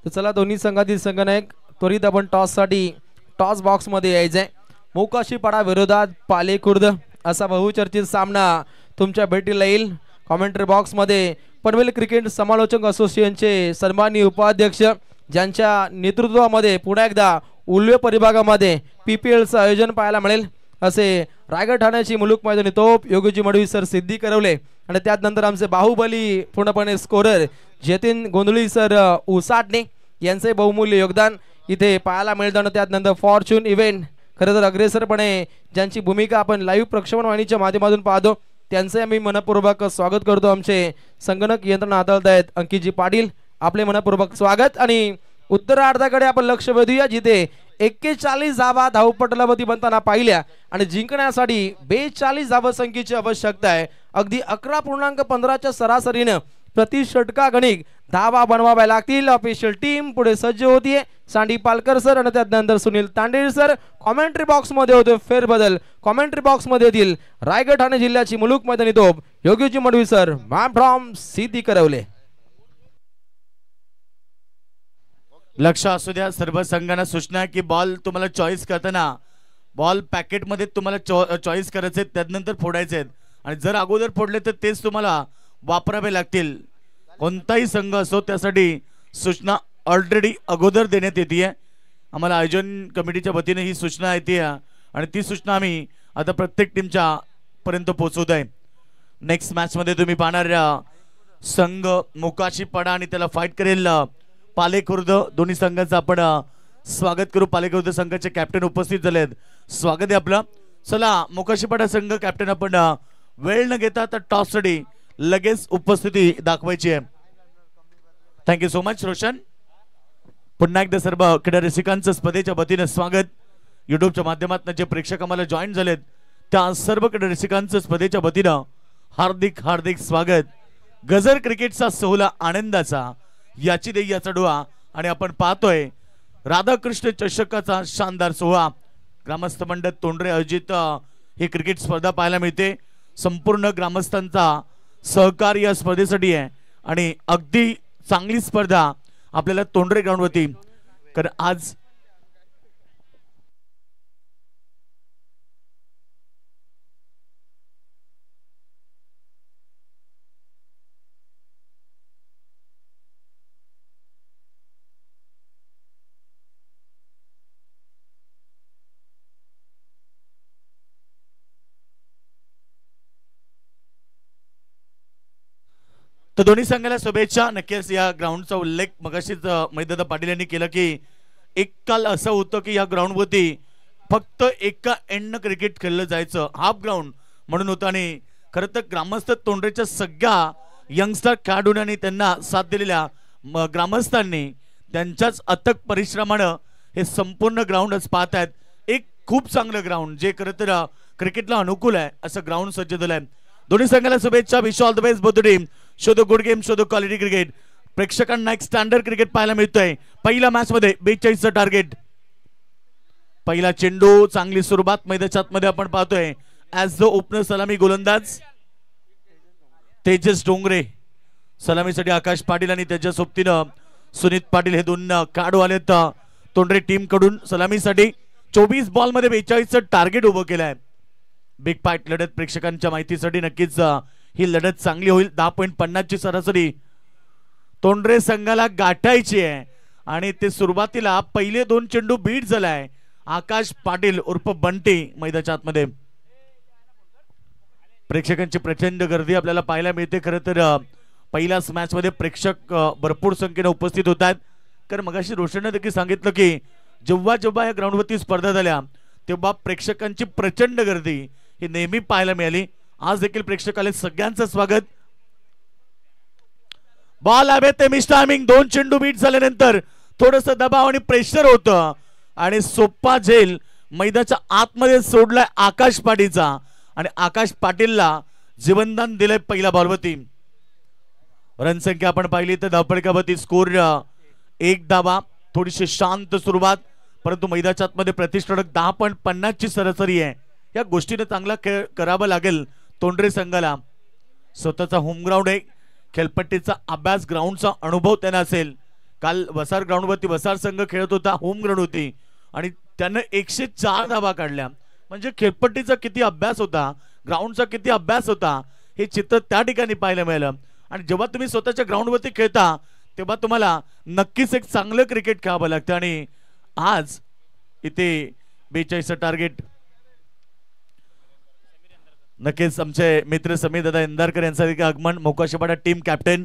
तर चला दोन्ही संघातील संघनायक त्वरित आपण टॉससाठी टॉस बॉक्स मध्ये यायचंय. मोकाशीपाडा विरोधात पालेखुर्द असा बहुचर्चित सामना तुमच्या भेटीला येईल. कॉमेंट्री बॉक्स मध्ये पनवेल क्रिकेट समालोचक असोसिएशनचे सन्माननीय उपाध्यक्ष ज्यांच्या नेतृत्वामध्ये पुन्हा एकदा उल्वे परिभागामध्ये PPLचं आयोजन पाहायला मिळेल असे रायगड ठाण्याची मुलुक मैदानी तोप योगीजी मडवी सर सिद्धी करवले आणि त्यानंतर आमचे बाहुबली पूर्णपणे स्कोरर जतीन गोंधळी सर उसाटणे यांचे बहुमूल्य योगदान इथे पाहायला मिळतं. त्यानंतर फॉर्च्यून इव्हेंट खरं तर अग्रेसरपणे ज्यांची भूमिका आपण लाईव्ह प्रक्षेपण वाहिनीच्या माध्यमातून पाहतो त्यांचे आम्ही मनपूर्वक स्वागत करतो. आमचे संगणक यंत्रणा हाताळत आहेत अंकितजी पाटील आपले मनपूर्वक स्वागत. आणि उत्तरार्धाकडे आपण लक्ष वेधूया जिथे 41 धावा धावपटलावरती बनताना पाहिल्या आणि जिंकण्यासाठी 42 धावसंख्येची आवश्यकता आहे. अगदी 11.15च्या सरासरीनं प्रति षटकागणिक धावा बनवाव्या लागतील. ऑफिशियल टीम पुढे सज्ज होतीये. सांडी पालकर सर आणि त्यानंतर सुनील तांडेर सर. कॉमेंट्री बॉक्स मध्ये होते फेरबदल. कॉमेंट्री बॉक्स मध्ये येतील रायगड ठाणे जिल्ह्याची मुलुक मैदानी तोप योगीजी मडवी सर मॅम फ्रॉम सिद्धी करवले. लक्ष असू द्या सर्व संघांना सूचना की बॉल तुम्हाला चॉईस करताना बॉल पॅकेट मध्ये तुम्हाला चॉईस करायचे त्यानंतर फोडायचे आहेत आणि जर अगोदर फोडले तर तेच तुम्हाला वापरावे लागतील. कोणताही संघ असो त्यासाठी सूचना ऑलरेडी अगोदर देण्यात येते. आम्हाला आयोजन कमिटीच्या वतीने ही सूचना येते आणि ती सूचना आम्ही आता प्रत्येक टीमच्या पर्यंत पोहोचवत आहे. नेक्स्ट मॅच मध्ये तुम्ही पाहणार संघ मोकाशीपाडा आणि त्याला फाईट करेल पालेखुर्द. दोन्ही संघांचं आपण स्वागत करू. पालेखुर्द संघाचे कॅप्टन उपस्थित झालेत. स्वागत आहे आपलं. चला मोकाशीपाडा संघ कॅप्टन आपण वेळ न घेता तर टॉस साठी लगेच उपस्थिती दाखवायची आहे. Thank you so much Roshan. पुन्हा एकदा सर्व क्रीडा रसिकांचं स्पर्धेच्या वतीने स्वागत. युट्यूबच्या माध्यमातून जे प्रेक्षक आम्हाला जॉईन झालेत त्या सर्व क्रीडा रसिकांचं स्पर्धेच्या वतीनं हार्दिक हार्दिक स्वागत. गजर क्रिकेटचा सोहळा आनंदाचा याची देई याचा डोळा आणि आपण पाहतोय राधाकृष्ण चषकाचा शानदार सोहळा. ग्रामस्थ मंडळ तोंडरे आयोजित ही क्रिकेट स्पर्धा पाहायला मिळते. संपूर्ण ग्रामस्थांचा सहकार्य या स्पर्धेसाठी आहे आणि अगदी चांगली स्पर्धा आपल्याला तोंडरे ग्राउंड वरती. कारण आज तर दोन्ही संघाला शुभेच्छा. नक्कीच या ग्राउंडचा उल्लेख मगाशीच महेंद्रदा पाटील यांनी केला की एक काल असं होतं की या ग्राउंडवरती फक्त एका एंडनं क्रिकेट खेळलं जायचं, हाफ ग्राउंड म्हणून होतं. आणि खरं तर ग्रामस्थ तोंडरेच्या सगळ्या यंगस्टर खेळाडूंनी त्यांना साथ दिलेल्या ग्रामस्थांनी त्यांच्याच अथक परिश्रमानं हे संपूर्ण ग्राउंड आज पाहत आहेत. एक खूप चांगलं ग्राउंड जे खरं तर क्रिकेटला अनुकूल आहे असं ग्राउंड सज्ज झालं आहे. दोन्ही संघाला शुभेच्छा. Wish all the best both team. Show the good game, show the quality cricket. प्रेक्षकांना एक स्टँडर्ड क्रिकेट पाहायला मिळतोय. पहिल्या मॅच मध्ये 42 टार्गेट. पहिला चेंडू, चांगली सुरुवात मैदानाच्या आतमध्ये आपण पाहतोय. ऍज द ओपनर सलामी गोलंदाज तेजस डोंगरे, सलामीसाठी आकाश पाटील आणि त्याच्या सोबतीनं सुनीत पाटील हे दोन खेळाडू आलेत तोंडरे टीम कडून सलामीसाठी. 24 बॉल मध्ये 42 टार्गेट उभं केलंय. बिग फाईट लढत प्रेक्षकांच्या माहितीसाठी नक्कीच ही लढत चांगली होईल. 10.50 ची सरासरी तोंडरे संघाला गाठायची आहे आणि ते सुरुवातीला पहिले 2 चेंडू बीट झालाय. आकाश पाटील उर्फ बंटी मैदानाच्या आतमध्ये. प्रेक्षकांची प्रचंड गर्दी आपल्याला पाहायला मिळते. खरं तर पहिल्याच मॅच मध्ये प्रेक्षक भरपूर संख्येने उपस्थित होत आहेत. कारण मगाशी रोशनने देखील सांगितलं की जेव्हा जेव्हा या ग्राउंडवरती स्पर्धा झाल्या तेव्हा प्रेक्षकांची प्रचंड गर्दी ही नेहमी पाहायला मिळाली. आज देखील प्रेक्षक आले, सगळ्यांचं स्वागत. बॉल हवे ते मिस टायमिंग. 2 चेंडू बीट झाल्यानंतर थोडस दबाव आणि प्रेशर होतं आणि सोप्पा झेल मैदानाच्या आतमध्ये सोडलाय आकाश पाटीलचा आणि आकाश पाटीलला जीवनदान दिलंय पहिल्या बॉलवरती. रनसंख्या आपण पाहिली तर धावपळकावरती स्कोर 1 धावा. थोडीशी शांत सुरुवात, परंतु मैदानाच्या आतमध्ये प्रतिष्ठक 10.50 ची सरासरी आहे. या गोष्टीने चांगला खेळ करावा लागेल तोंडरे संघाला. स्वतःचा होम ग्राउंड आहे. खेळपट्टीचा अभ्यास, ग्राउंडचा अनुभव त्यांना असेल. काल वसार ग्राउंडवरती वसार संघ खेळत होता, होम ग्राउंड होती आणि त्यानं 104 धावा काढल्या. म्हणजे खेळपट्टीचा किती अभ्यास होता, ग्राउंडचा किती अभ्यास होता हे चित्र त्या ठिकाणी पाहायला मिळालं. आणि जेव्हा तुम्ही स्वतःच्या ग्राउंडवरती खेळता तेव्हा तुम्हाला नक्कीच एक चांगलं क्रिकेट खेळावं लागतं. आणि आज इथे 42 टार्गेट. नक्कीच आमचे मित्र समीर दादा इंदारकर यांचं आगमन. मोकाशीपाडा टीम कॅप्टन,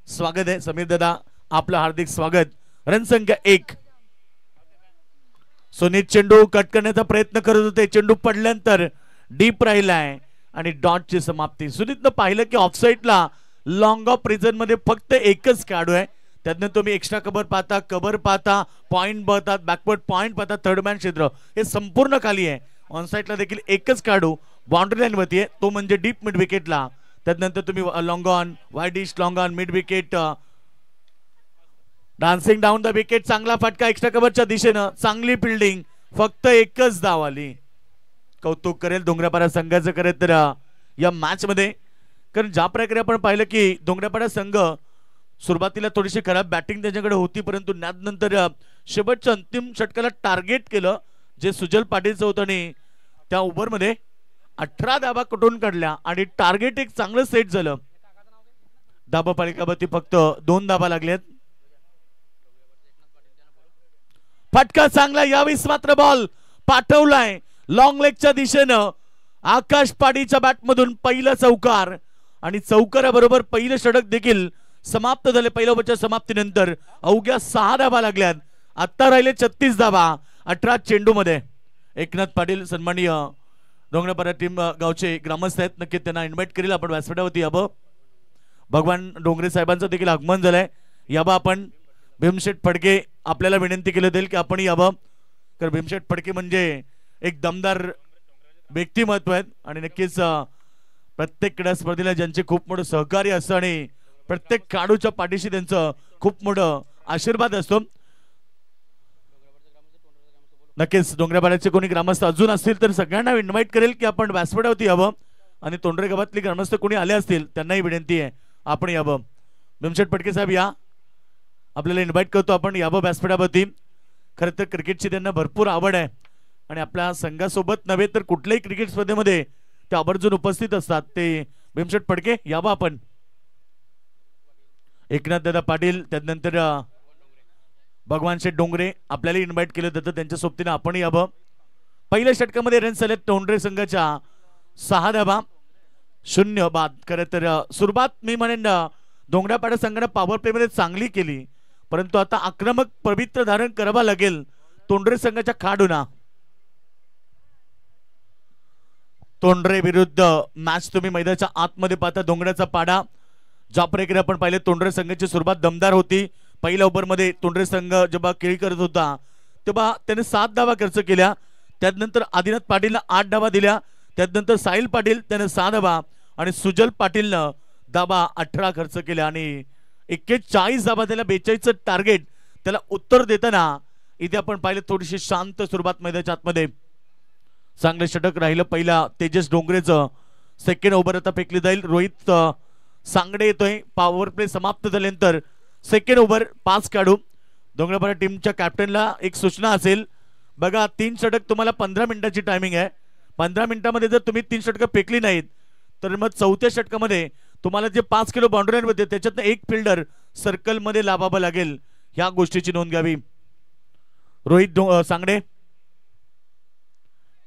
स्वागत आहे समीर दादा, आपलं हार्दिक स्वागत. रनसंख्या 1. सुनीत चेंडू कट करण्याचा प्रयत्न करत होते. चेंडू पडल्यानंतर डीप राहिलाय आणि डॉटची समाप्ती. सुनीतनं पाहिलं की ऑफसाईडला लॉंग ऑफ रिजन मध्ये फक्त एकच खेळाडू आहे. त्यातनं तुम्ही एक्स्ट्रा कव्हर पाहता, कव्हर पाहता, पॉइंट पाहतात, बॅकवर्ड पॉइंट पाहता, थर्ड मॅन क्षेत्र हे संपूर्ण खाली आहे. ऑन साईडला देखील एकच खेळाडू बाउंड्री लाईन वरती आहे, तो म्हणजे डीप मिड विकेटला. त्यानंतर तुम्ही long on, wide dish, long on, mid wicket, dancing down the wicket, चांगला फटका एक्स्ट्रा कव्हरच्या दिशेनं, चांगली फिल्डिंग, फक्त एकच धाव आली. कौतुक करेल डोंगरापाडा संघाचं करेल तर या मॅच मध्ये. कारण ज्या प्रकारे आपण पाहिलं की डोंगरापाडा संघ सुरुवातीला थोडीशी खराब बॅटिंग त्यांच्याकडे होती, परंतु नंतर शेवटच्या अंतिम षटकाला टार्गेट केलं जे सुजल पाटीलचं होतं आणि त्या ओव्हरमध्ये 18 धावा कुठून काढल्या आणि टार्गेट एक चांगलं सेट झालं. धाबा पालिकावरती फक्त 2 धावा लागल्यात. फटका चांगला, यावेळेस मात्र बॉल पाठवलाय लॉंग लेगच्या दिशेनं. आकाश पाटीलच्या बॅटमधून पहिला चौकार आणि चौकाराबरोबर पहिलं षटक देखील समाप्त झाले. पहिल्या ओव्हरच्या समाप्तीनंतर अवघ्या 6 धावा लागल्यात. आता राहिले 36 धावा 18 चेंडू मध्ये. एकनाथ पाटील सन्माननीय डोंगरापाडा टीम गावचे ग्रामस्थ आहेत, नक्की त्यांना इन्व्हाइट करेल आपण व्यासपीठावरती यावं. भगवान डोंगरे साहेबांचं देखील आगमन झालंय, यावं आपण. भीमशेठ फडके आपल्याला विनंती केली जाईल की आपण यावं, कारण भीमशेठ फडके म्हणजे एक दमदार व्यक्तिमत्व आहेत आणि नक्कीच प्रत्येक क्रीडा स्पर्धेला ज्यांचे खूप मोठं सहकार्य असतं आणि प्रत्येक खेळाडूच्या पाठीशी त्यांचं खूप मोठं आशीर्वाद असतो. नक्कीच डोंगरापाड्याचे कोणी ग्रामस्थ अजून असतील तर सगळ्यांना इन्व्हाइट करेल की आपण व्यासपीठावरती यावं आणि तोंडरे गावातले ग्रामस्थ कोणी आले असतील त्यांनाही विनंती आहे आपण यावं. भीमशेठ फडके साहेब या, आपल्याला इन्व्हाइट करतो आपण यावं व्यासपीठावरती. खरं तर क्रिकेटची त्यांना भरपूर आवड आहे आणि आपल्या संघासोबत नव्हे तर कुठल्याही क्रिकेट स्पर्धेमध्ये ते आवर्जून उपस्थित असतात. ते भीमशेठ फडके यावं आपण. एकनाथ दादा पाटील, त्यानंतर भगवान शेठ डोंगरे आपल्याला इन्व्हाइट केलं जातं, त्यांच्या सोबतीने आपण यावं. पहिल्या षटकामध्ये रन्स आले तोंडरे संघाच्या 6 धावा 0 बाद. खरं तर सुरुवात मी म्हणेन डोंगरापाडा संघाने पॉवर प्ले मध्ये चांगली केली, परंतु आता आक्रमक पवित्र धारण करावा लागेल तोंडरे संघाच्या खेळाडूंना. तोंडरे विरुद्ध मॅच तुम्ही मैदानाच्या आतमध्ये पाहता. डोंगराचा पाडा ज्या प्रकारे आपण पाहिले तोंडरे संघाची सुरुवात दमदार होती. पहिल्या ओव्हर मध्ये तोंडरे संघ जेव्हा खेळी करत होता तेव्हा त्याने 7 धावा खर्च केल्या. त्यानंतर आदिनाथ पाटीलला 8 धावा दिल्या. त्यानंतर साहिल पाटील त्याने 6 धावा आणि सुजल पाटीलनं धाबा 18 खर्च केला आणि 41 धाबा त्याला 42चं टार्गेट त्याला उत्तर देताना इथे आपण पाहिलं थोडीशी शांत सुरुवात मैदानाच्या आतमध्ये. चांगले षटक राहिलं. पहिला तेजस डोंगरेचं सेकंड ओव्हर आता फेकली जाईल. रोहित सांगडे येतोय. पॉवर प्ले समाप्त झाल्यानंतर सेकंड ओव्हर 5 काढू. डोंगरेपाडा टीमच्या कॅप्टनला एक सूचना असेल बघा, 3 षटक तुम्हाला 15 मिनिटाची टायमिंग आहे. 15 मिनिटांमध्ये जर तुम्ही 3 षटकं फेकली नाहीत तर मग 4थ्या षटकामध्ये तुम्हाला जे 5 किलो बाउंड्री होते त्याच्यातनं एक फिल्डर सर्कल मध्ये लावावं लागेल. ह्या गोष्टीची नोंद घ्यावी. रोहित सांगडे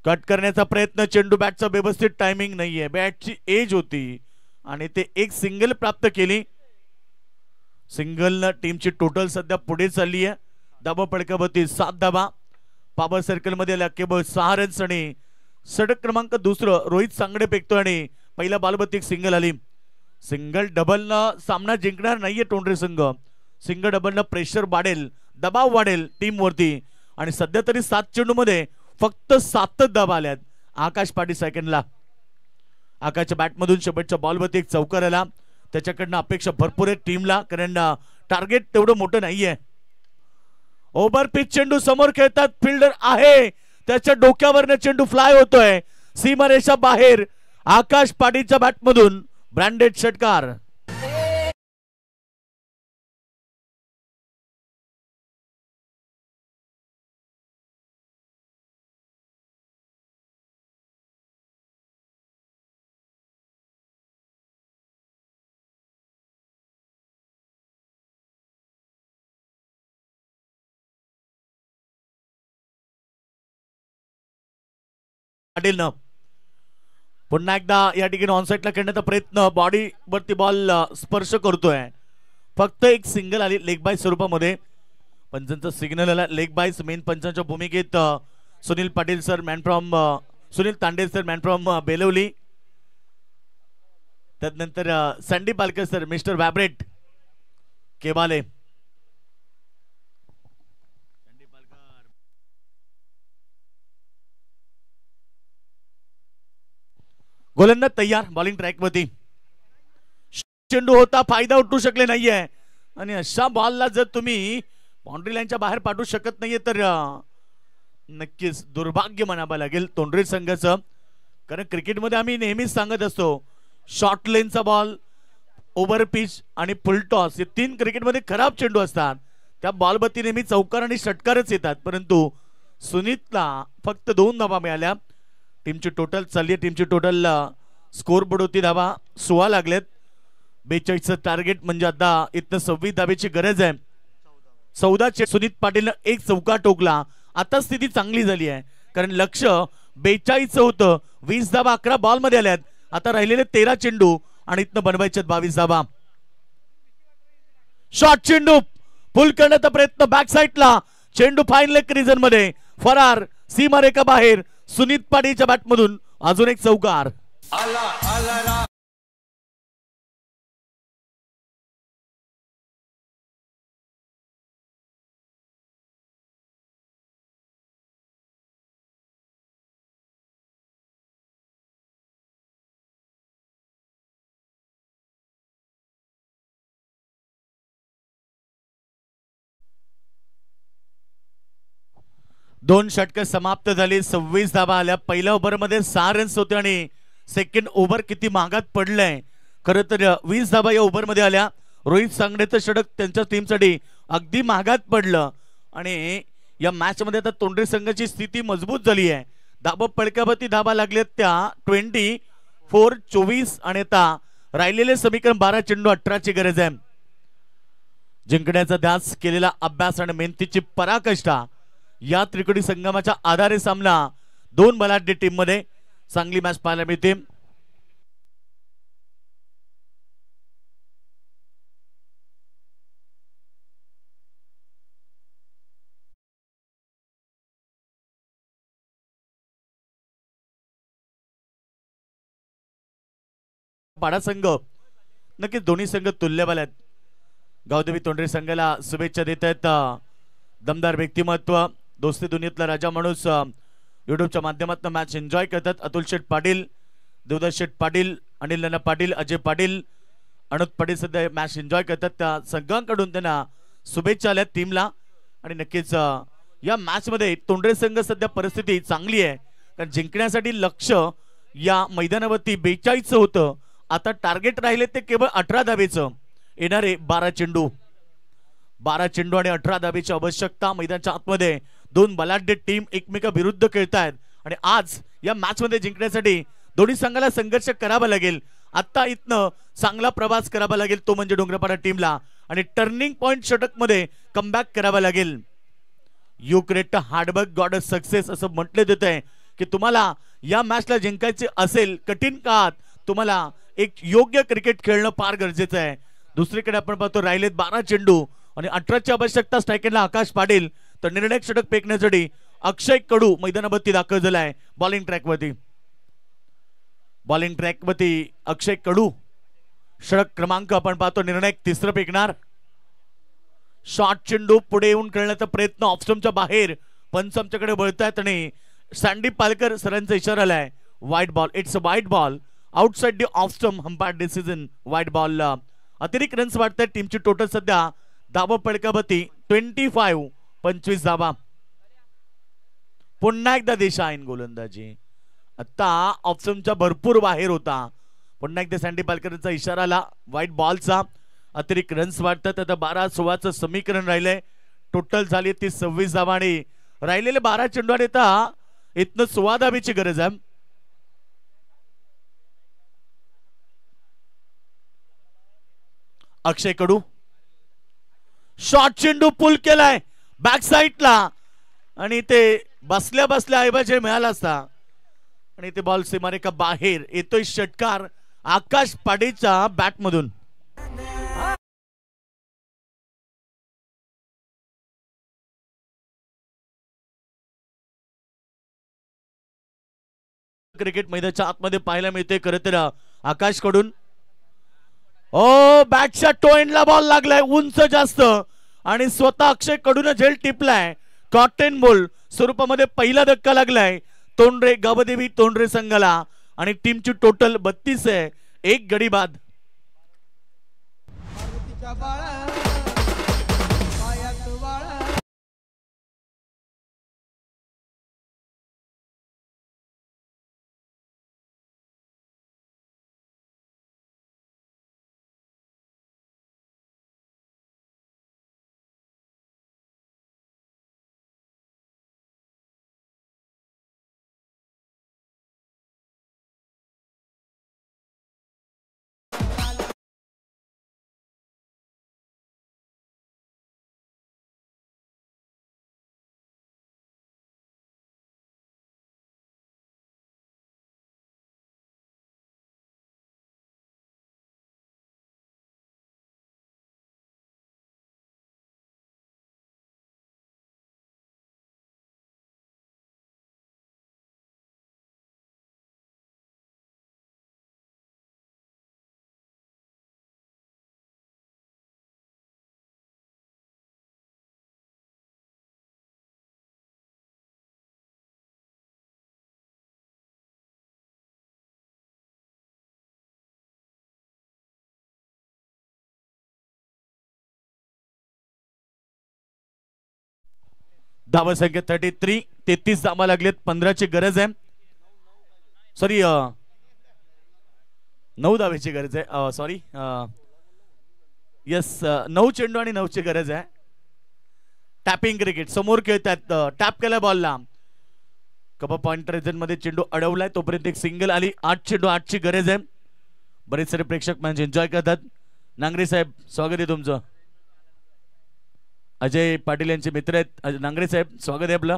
कट करण्याचा प्रयत्न. चेंडू बॅटचा व्यवस्थित टायमिंग नाहीये. बॅटची एज होती आणि ते एक सिंगल प्राप्त केली. सिंगल टीमची टोटल सध्या पुढे चालली आहे. धाबा पडकावरती 7 धाबा. पॉवर सर्कल मध्ये आल्या केवळ 6 रन्स आणि षटक क्रमांक दुसरं रोहित सांगडे फेकतो आणि पहिला बॉलवरती एक सिंगल आली. सिंगल डबलनं सामना जिंकणार नाहीये टोंडरे संघ. सिंगल डबलनं प्रेशर वाढेल, दबाव वाढेल टीमवरती आणि सध्या तरी 7 चेंडू मध्ये फक्त 7च धाबा आल्यात. आकाश पाटील सेकंडला. आकाशच्या बॅटमधून शेवटच्या बॉलवरती एक चौकार आला. त्याच्याकडनं अपेक्षा भरपूर आहे टीमला कारण टार्गेट तेवढं मोठं नाहीये. ओव्हर पिच चेंडू समोर खेळतात. फिल्डर आहे त्याच्या डोक्यावरनं चेंडू फ्लाय होतोय सीमारेषा बाहेर. आकाश पाटीलच्या बॅटमधून ब्रँडेड षटकार. पाटीलनं पुन्हा एकदा या ठिकाणी ऑनसाइडला खेळण्याचा प्रयत्न. बॉडी वरती बॉल स्पर्श करतोय. फक्त एक सिंगल आली लेग बाय स्वरूपामध्ये. पंचांचा सिग्नल आला लेग बायस. मेन पंचांच्या भूमिकेत Sunil Patil sir man from Sunil Tande sir man from Belavali. त्यानंतर सँडी पालकर सर मिस्टर वॅब्रेट केवाले. गोलंदाज तयार बॉलिंग ट्रॅक वरती. चेंडू होता, फायदा उठू शकले नाहीये आणि अशा बॉलला जर तुम्ही बाउंड्री लाईनच्या बाहेर पाठवू शकत नाहीये तर नक्कीच दुर्भाग्य म्हणावं लागेल तोंडरे संघाचं. कारण क्रिकेटमध्ये आम्ही नेहमीच सांगत असतो शॉर्ट लेनचा बॉल, ओव्हर पिच आणि फुल टॉस हे 3 क्रिकेटमध्ये खराब चेंडू असतात. त्या बॉलवरती नेहमी चौकार आणि षटकारच येतात. परंतु सुनीतला फक्त 2 धाबा मिळाल्या. टीमची टोटल चालली आहे. टीमची टोटल स्कोर बोर्ड होती धाबा 16 लागलेत. 42चं टार्गेट म्हणजे आता इथं 26 धाब्याची गरज आहे. 14 सुनीत पाटीलनं एक चौका टोकला. आता स्थिती चांगली झाली आहे कारण लक्ष 42 होतं. 20 धाबा 11 बॉल मध्ये आल्यात. आता राहिलेले 13 चेंडू आणि इथनं बनवायचे 22 धाबा. शॉर्ट चेंडू पुल करण्याचा प्रयत्न बॅक साईडला. चेंडू फाईन लेग रिजन मध्ये फरार. सीमारेखा बाहेर. सुनीत पाटीलच्या बॅटमधून अजून एक चौकार. दोन षटकं समाप्त झाली. 26 धाबा आल्या. पहिल्या ओव्हर मध्ये 6 रन्स होते आणि सेकंड ओव्हर किती महागात पडलंय. खरं तर 20 धाबा या ओव्हर मध्ये आल्या. रोहित सांगडेचं षटक त्यांच्या टीमसाठी अगदी महागात पडलं आणि या मॅच मध्ये आता तोंडरे संघाची स्थिती मजबूत झाली आहे. धाबा पडक्यावरती धाबा लागलेत त्या 24 आणि आता राहिलेले समीकरण 12 चेंडू 18ची गरज आहे. जिंकण्याचा ध्यास केलेला अभ्यास आणि मेहनतीची पराकाष्ठा या त्रिकोणी संगमाच्या आधारे सामना 2 बलाढ्य टीम मध्ये चांगली मॅच पाहायला मिळते. पाडा संघ नक्कीच दोन्ही संघ तुल्यबल आहेत. गावदेवी तोंडरे संघाला शुभेच्छा देत आहेत. दमदार व्यक्तिमत्व, दोस्ती दुनियेतला राजा माणूस युट्यूबच्या माध्यमातून मॅच एन्जॉय करतात. अतुल शेठ पाटील, देवदास शेठ पाटील अनिल नाना पाटील, अजय पाटील, अनुप पाटील सध्या मॅच एन्जॉय करतात. त्या संघांकडून त्यांना शुभेच्छा आल्या टीमला. आणि नक्कीच या मॅच मध्ये तोंडरे संघ सध्या परिस्थिती चांगली आहे, कारण जिंकण्यासाठी लक्ष या मैदानावरती 42 होतं. आता टार्गेट राहिले ते केवळ 18 धावेचं. येणारे 12 चेंडू आणि 18 धावेची आवश्यकता. मैदानाच्या आतमध्ये दोन बलाढ्य टीम एकमेकाविरुद्ध खेळतायत आणि आज या मॅच मध्ये जिंकण्यासाठी दोन्ही संघाला संघर्ष करावा लागेल. आता इथनं चांगला प्रवास करावा लागेल, तो म्हणजे डोंगरपाडा टीमला, आणि टर्निंग पॉइंट षटक मध्ये कमबॅक करावा लागेल. You create hard work God a success असं म्हटलं जात आहे की तुम्हाला या मॅचला जिंकायचे असेल कठीण काळात तुम्हाला एक योग्य क्रिकेट खेळणं फार गरजेचं आहे. दुसरीकडे आपण पाहतो राहिलेत 12 चेंडू आणि 18ची आवश्यकता. स्ट्रायकरला आकाश पाटील, तर निर्णायक षटक फेकण्यासाठी अक्षय कडू मैदानावरती दाखल झालाय. बॉलिंग ट्रॅकवरती अक्षय कडू. षटक क्रमांक आपण पाहतो निर्णायक तिसरं फेकणार. शॉर्ट चेंडू पुढे येऊन खेळण्याचा प्रयत्न ऑफस्टम्पच्या बाहेर. पंच आमच्याकडे वळतायत आणि सँडी पालकर सरांचा इशारा आलाय. वाईट ball, it's a wide ball outside the off stump. Umpire decision wide ball. अतिरिक्त रन्स वाढतात. टीमची टोटल सध्या धावा फडकावरती 25, 25 धावा. पुन्हा एकदा देशाईन गोलंदाजी. आता ऑप्शनच्या भरपूर बाहेर होता. पुन्हा एकदा सँडी पालकरचा इशारा आला व्हाईट बॉलचा. अतिरिक्त रन्स वाढतात. आता 12-16चं समीकरण राहिलंय. टोटल झाली ती 26 धावा आणि राहिलेले 12 चेंडू आणि आता इथनं 16 धावेची गरज आहे. अक्षय कडू शॉर्ट चेंडू पुल केलाय बॅक साईडला आणि ते बसल्या बसल्या ऐवजी मिळाला असता आणि ते बॉल सीमारेखा बाहेर येतोय. षटकार आकाश पाटीलच्या बॅट मधून. क्रिकेट मैदानाच्या आतमध्ये पाहायला मिळते खरं तर आकाश कडून. ओ बॅटच्या टो एंडला बॉल लागलाय उंच जास्त आणि स्वतः अक्षय कडून झेल टिपलाय. कॉटन बॉल स्वरूपामध्ये पहिला धक्का लागलाय तोंडरे गावदेवी तोंडरे संघाला आणि टीमची टोटल 32 आहे. एक गडी बाद. धावा संख्या 33. 33 धावा लागलेत. 15ची गरज आहे. सॉरी 9 धावेची गरज आहे. सॉरी यस 9 चेंडू आणि 9ची गरज आहे. टॅपिंग क्रिकेट समोर खेळतात. टॅप केला बॉलला. कप पॉइंटर रिजन मध्ये चेंडू अडवलाय तोपर्यंत एक सिंगल आली. 8 चेंडू 8ची गरज आहे. बरेच सारे प्रेक्षक मॅच एन्जॉय करतात. नांगरे साहेब स्वागत आहे तुमचं. अजय पाटील यांचे मित्र आहेत नांगरे साहेब स्वागत आहे आपलं.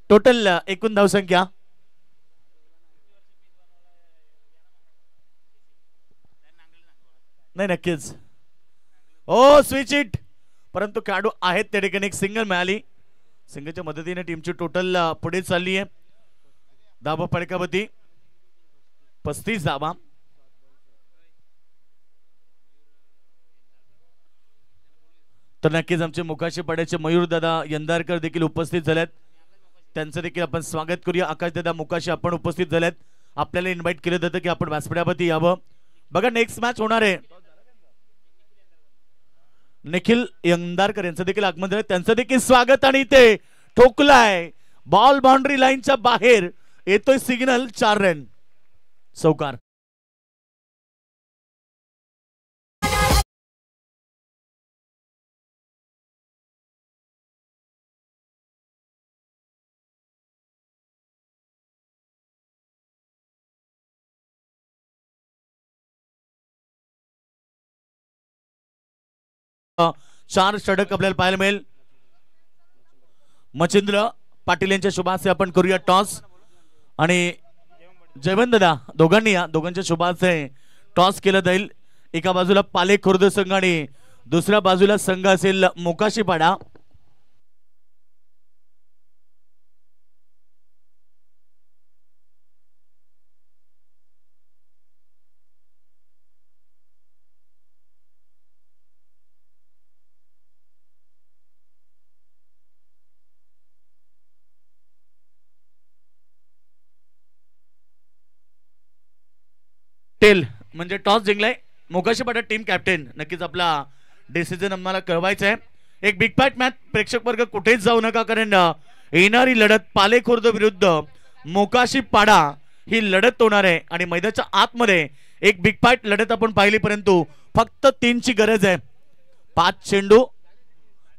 टोटल एकूण धावसंख्या नाही नक्कीच. ओ स्विच इट परंतु खेळाडू आहेत त्या ठिकाणी एक सिंगल मिळाली. सिंगलच्या मदतीने टीमची टोटल पुढे चालली आहे. धावा फडकावरती 35 धावा. तर नक्कीच आमचे मुखाशी पडायचे मयूर दादा यंदारकर देखील उपस्थित झालेत. त्यांचं देखील आपण स्वागत करूया. आकाशदादा मुकाशी आपण उपस्थित झालेत. आपल्याला इन्व्हाइट केलं जातं की आपण व्यासपीठावरती यावं. बघा नेक्स्ट मॅच होणार आहे. निखिल यंदारकर यांचं देखील आगमन झालं, त्यांचं देखील स्वागत. आणि ते ठोकलाय बॉल बाउंड्री लाईनच्या बाहेर, येतोय सिग्नल 4 रन. चौकार. चार षटक आपल्याला पाहायला मिळेल. मच्छिंद्र पाटील यांच्या शुभाचे आपण करूया टॉस. आणि जयवंत दादा दोघांनी या दोघांच्या शुभाचे टॉस केलं जाईल. एका बाजूला पाले खुर्द संघ आणि दुसऱ्या बाजूला संघ असेल मोकाशीपाडा. टेल म्हणजे टॉस जिंकलाय मोकाशीपाडा टीम कॅप्टन. नक्कीच आपला डिसिजन आम्हाला कळवायचा आहे. एक बिग फाईट मॅच, प्रेक्षक वर्ग कुठेच जाऊ नका, कारण येणारी लढत पालेखुर्द विरुद्ध मोकाशीपाडा ही लढत होणार आहे. आणि मैदानाच्या आतमध्ये एक बिग फाईट लढत आपण पाहिली, परंतु फक्त 3 ची गरज आहे. 5 चेंडू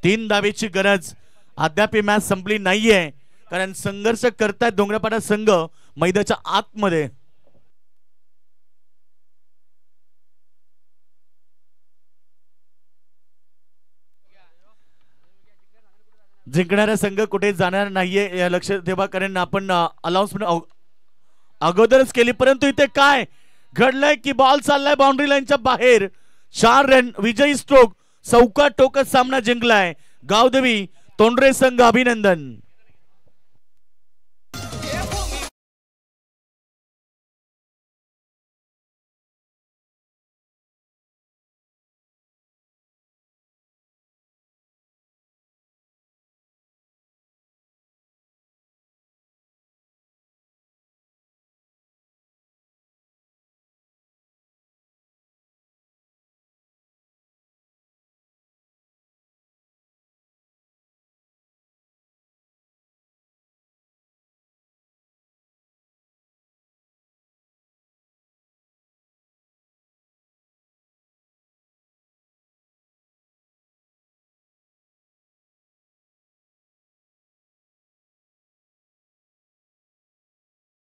3 धावेची गरज. अद्याप ही मॅच संपली नाहीये, कारण संघर्ष करतायत डोंगरापाडा संघ मैदानाच्या आतमध्ये. जिंकणारा संघ कुठे जाणार नाहीये या लक्षात ठेवा, कारण आपण अनाउन्समेंट अगोदरच केली. परंतु इथे काय घडलंय की बॉल चाललाय बाउंड्री लाईनच्या बाहेर. 4 रन विजयी स्ट्रोक. चौका टोकत सामना जिंकलाय गावदेवी तोंडरे संघ. अभिनंदन.